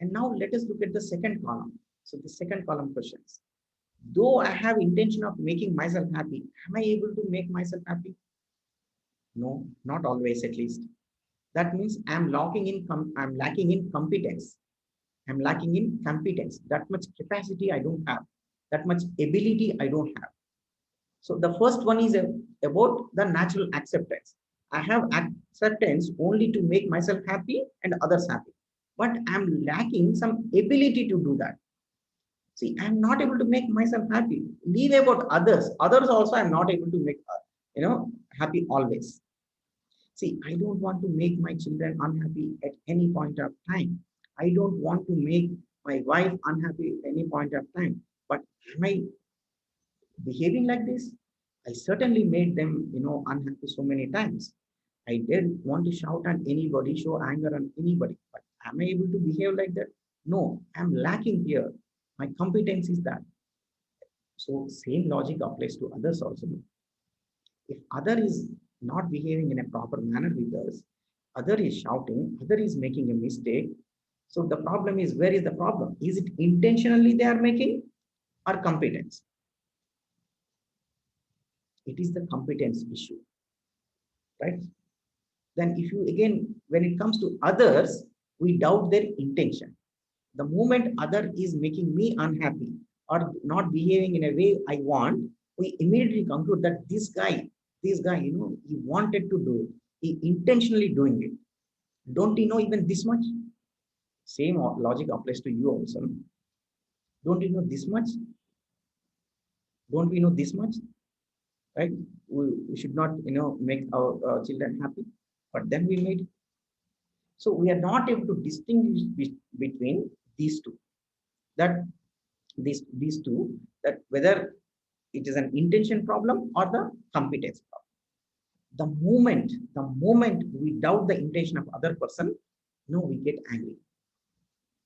And now let us look at the second column. So the second column questions. Though I have intention of making myself happy, am I able to make myself happy? No, not always, at least. That means I'm lacking in competence. I'm lacking in competence. That much capacity I don't have. That much ability I don't have. So the first one is about the natural acceptance. I have acceptance only to make myself happy and others happy. But I'm lacking some ability to do that. See, I'm not able to make myself happy. Leave about others. Others also I'm not able to make, happy always. See, I don't want to make my children unhappy at any point of time. I don't want to make my wife unhappy at any point of time. But am I behaving like this? I certainly made them, unhappy so many times. I didn't want to shout at anybody, show anger on anybody. But am I able to behave like that? No, I'm lacking here. My competence is that. So same logic applies to others also. If other is not behaving in a proper manner with us, other is shouting, other is making a mistake. So the problem is, where is the problem? Is it intentionally they are making, or competence? It is the competence issue, right? Then if you again, when it comes to others, we doubt their intention. The moment other is making me unhappy or not behaving in a way I want, we immediately conclude that this guy, he wanted to do it. He intentionally doing it. Don't you know even this much? Same logic applies to you also. Don't you know this much? Don't we know this much? Right? We should not, make our children happy, but then we made. So we are not able to distinguish between these two. That these two, that whether it is an intention problem or the competence problem. The moment we doubt the intention of other person, we get angry.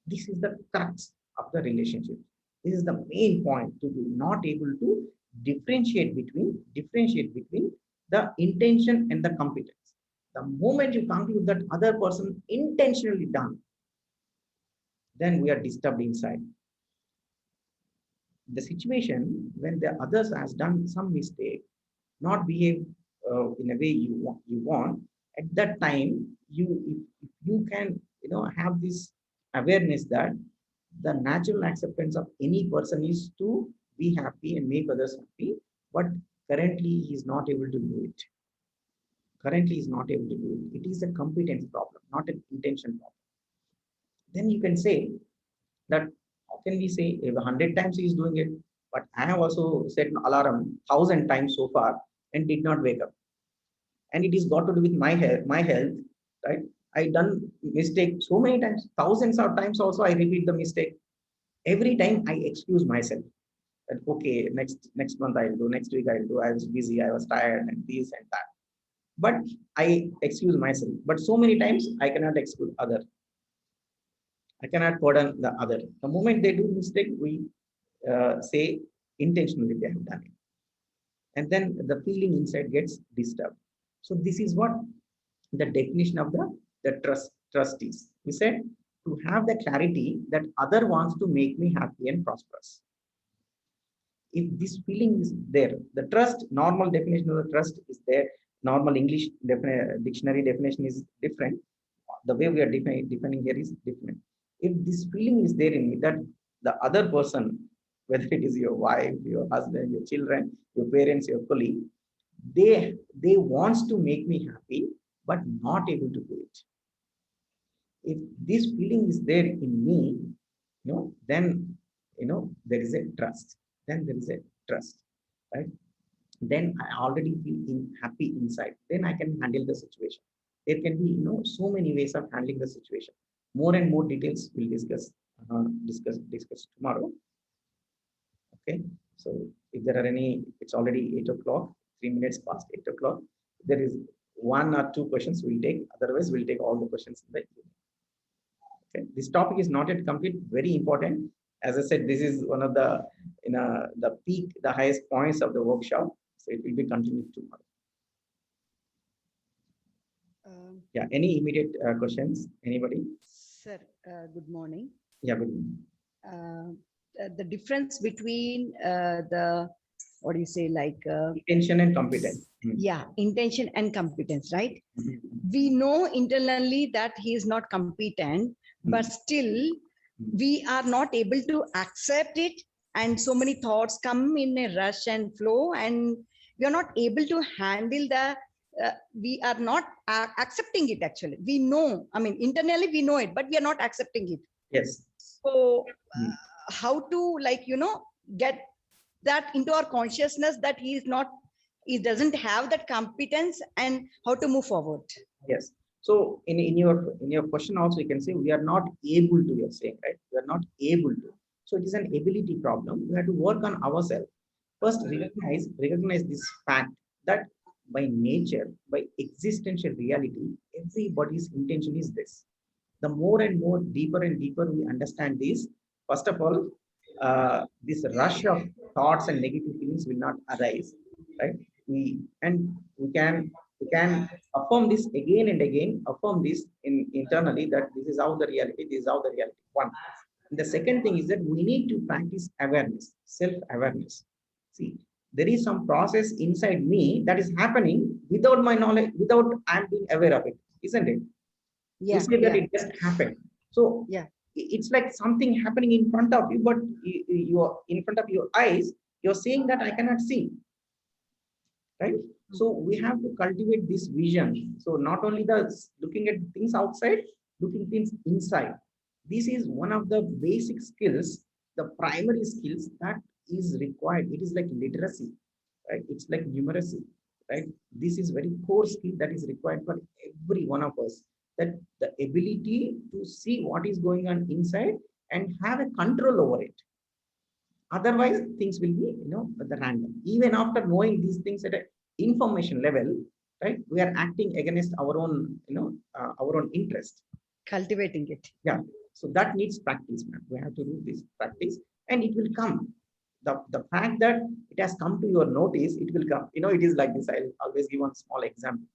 This is the crux of the relationship. This is the main point, to be not able to differentiate between the intention and the competence. The moment you conclude that other person intentionally done, then we are disturbed inside. The situation when the others has done some mistake, not behave in a way you want, at that time, if you can have this awareness that the natural acceptance of any person is to be happy and make others happy, but currently he is not able to do it. It is a competence problem, not an intention problem. Then you can say that, how can we say if 100 times he is doing it, but I have also set an alarm 1,000 times so far and did not wake up, and it is got to do with my health, right? I done mistake so many times, thousands of times also I repeat the mistake. Every time I excuse myself that, okay, next month I'll do, next week I'll do, I was busy, I was tired, and this and that. But I excuse myself. But so many times I cannot excuse other. I cannot pardon the other. The moment they do mistake, we say intentionally they have done it. And then the feeling inside gets disturbed. So this is what the definition of the trust is. We said, to have the clarity that other wants to make me happy and prosperous. If this feeling is there, the trust, normal definition of the trust is there. Normal English dictionary definition is different. The way we are defining here is different. If this feeling is there in me that the other person, whether it is your wife, your husband, your children, your parents, your colleague, they wants to make me happy, but not able to do it. If this feeling is there in me, then there is a trust. Right? Then I already feel happy inside. Then I can handle the situation. There can be so many ways of handling the situation. More and more details we'll discuss tomorrow. Okay. So if there are any, it's already 8 o'clock, 3 minutes past 8 o'clock. There is 1 or 2 questions we'll take. Otherwise, we'll take all the questions in the evening. Okay. This topic is not yet complete. Very important. As I said, this is one of the the peak, the highest points of the workshop. So it will be continued tomorrow. Yeah. Any immediate questions? Anybody? Sir, good morning. Yeah. Good morning. The difference between what do you say, like intention and competence. Yeah, intention and competence, right? Mm-hmm. We know internally that he is not competent, but still we are not able to accept it, and so many thoughts come in a rush and flow, and we are not able to handle the we are not accepting it. Actually, we know, I mean, internally we know it, but we are not accepting it. Yes. So how to, like, get that into our consciousness that he doesn't have that competence, and how to move forward? Yes. So in your question also, you can say we are not able to, you're saying, right? We are not able to. So it is an ability problem. We have to work on ourselves. First, recognize this fact that by nature, by existential reality, everybody's intention is this. The more and more deeper and deeper we understand this, first of all, this rush of thoughts and negative feelings will not arise, right? We can affirm this again and again, affirm this internally, that this is how the reality, one. And the second thing is that we need to practice awareness, self-awareness. See, there is some process inside me that is happening without my knowledge, without I'm being aware of it, isn't it? Yeah, you say that it just happened. So yeah, it's like something happening in front of you, but you're in front of your eyes, you're saying that I cannot see, right? So we have to cultivate this vision. So not only the looking at things outside, looking things inside. This is one of the basic skills, the primary skills that is required. It is like literacy, right? It's like numeracy, right? This is very core skill that is required for every one of us. That the ability to see what is going on inside and have a control over it. Otherwise, things will be, the random. Even after knowing these things at an information level, right? We are acting against our own, our own interest. Cultivating it. Yeah. So that needs practice, man. We have to do this practice, and it will come. The fact that it has come to your notice, it will come. It is like this. I'll always give one small example.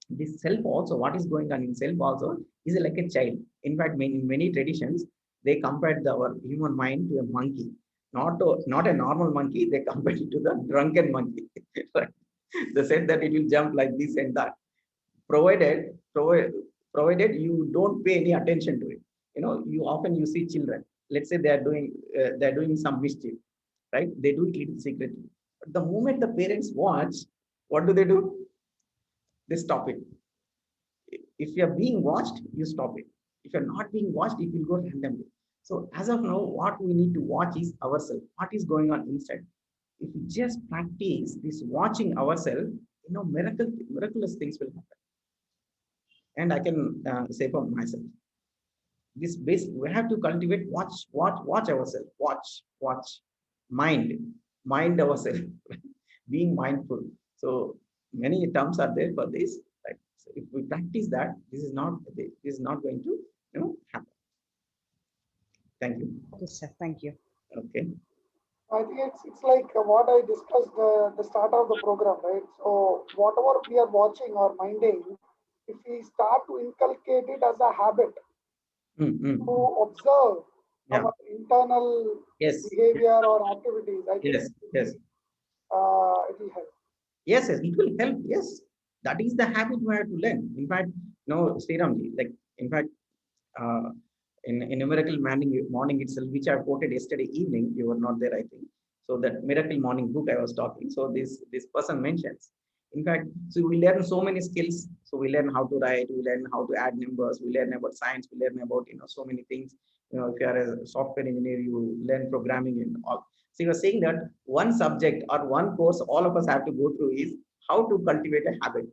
This self also, what is going on in self also is like a child. In fact, in many traditions, they compared our human mind to a monkey, not a normal monkey. They compared it to the drunken monkey. Right? They said that it will jump like this and that, provided you don't pay any attention to it. You see children. Let's say they're doing some mischief, right? They do it little secretly. But the moment the parents watch, what do? They stop it. If you're being watched, you stop it. If you're not being watched, it will go randomly. So as of now, what we need to watch is ourselves. What is going on inside? If we just practice this watching ourselves, miraculous things will happen. And I can say for myself, this base we have to cultivate. Watch ourselves. Watch, mind ourselves. Being mindful. So many terms are there for this. Right? So if we practice that, this is not going to happen. Thank you. Yes, sir. Thank you. Okay. I think it's like what I discussed the start of the program, right? So whatever we are watching or minding, if we start to inculcate it as a habit, to observe our internal behavior or activities, I think yes. it will help. Yes, it will help. Yes, that is the habit we have to learn. In fact, Sriramji, in fact, in a miracle morning itself, which I quoted yesterday evening, you were not there, I think. So that miracle morning book I was talking. So this person mentions. In fact, so we learn so many skills. So we learn how to write, we learn how to add numbers, we learn about science, we learn about so many things. If you are a software engineer, you learn programming and all. So you are saying that one subject or one course all of us have to go through is how to cultivate a habit.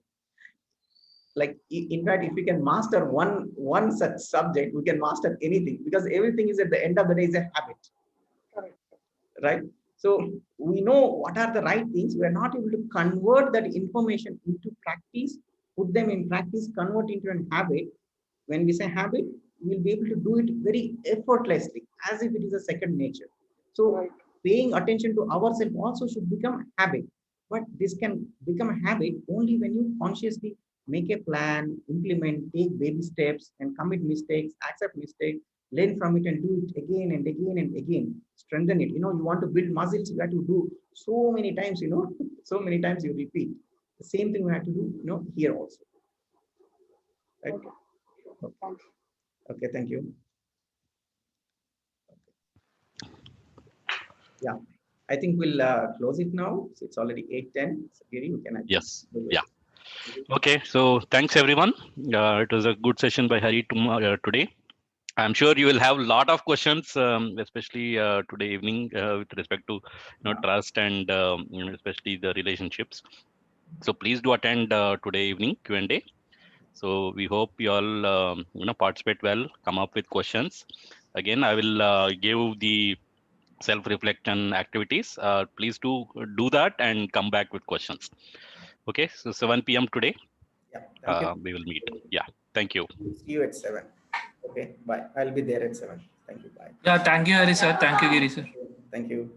Like, in fact, if we can master one such subject, we can master anything, because everything is at the end of the day is a habit. Correct. Right? So we know what are the right things. We are not able to convert that information into practice, put them in practice, convert into a habit. When we say habit, we'll be able to do it very effortlessly, as if it is a second nature. So paying attention to ourselves also should become a habit. But this can become a habit only when you consciously make a plan, implement, take baby steps, and commit mistakes, accept mistakes, learn from it, and do it again and again and again. Strengthen it. You want to build muscles, you have to do so many times, so many times you repeat. The same thing we have to do, here also. Right? Thanks. Okay, thank you. Yeah, I think we'll close it now. So it's already 8:10. So Giri, you can. Yes. Yeah. Okay. So thanks everyone. It was a good session by Hari today. I'm sure you will have a lot of questions, especially today evening, with respect to trust and especially the relationships. So please do attend today evening Q&A. So we hope you all participate well, come up with questions. Again, I will give the self-reflection activities. Please do that and come back with questions. Okay, so 7 p.m. today. Yeah, thank you. We will meet. Yeah, thank you. See you at 7. Okay, bye. I'll be there at 7. Thank you. Bye. Yeah, thank you, Hari sir. Thank you, Giri sir. Thank you.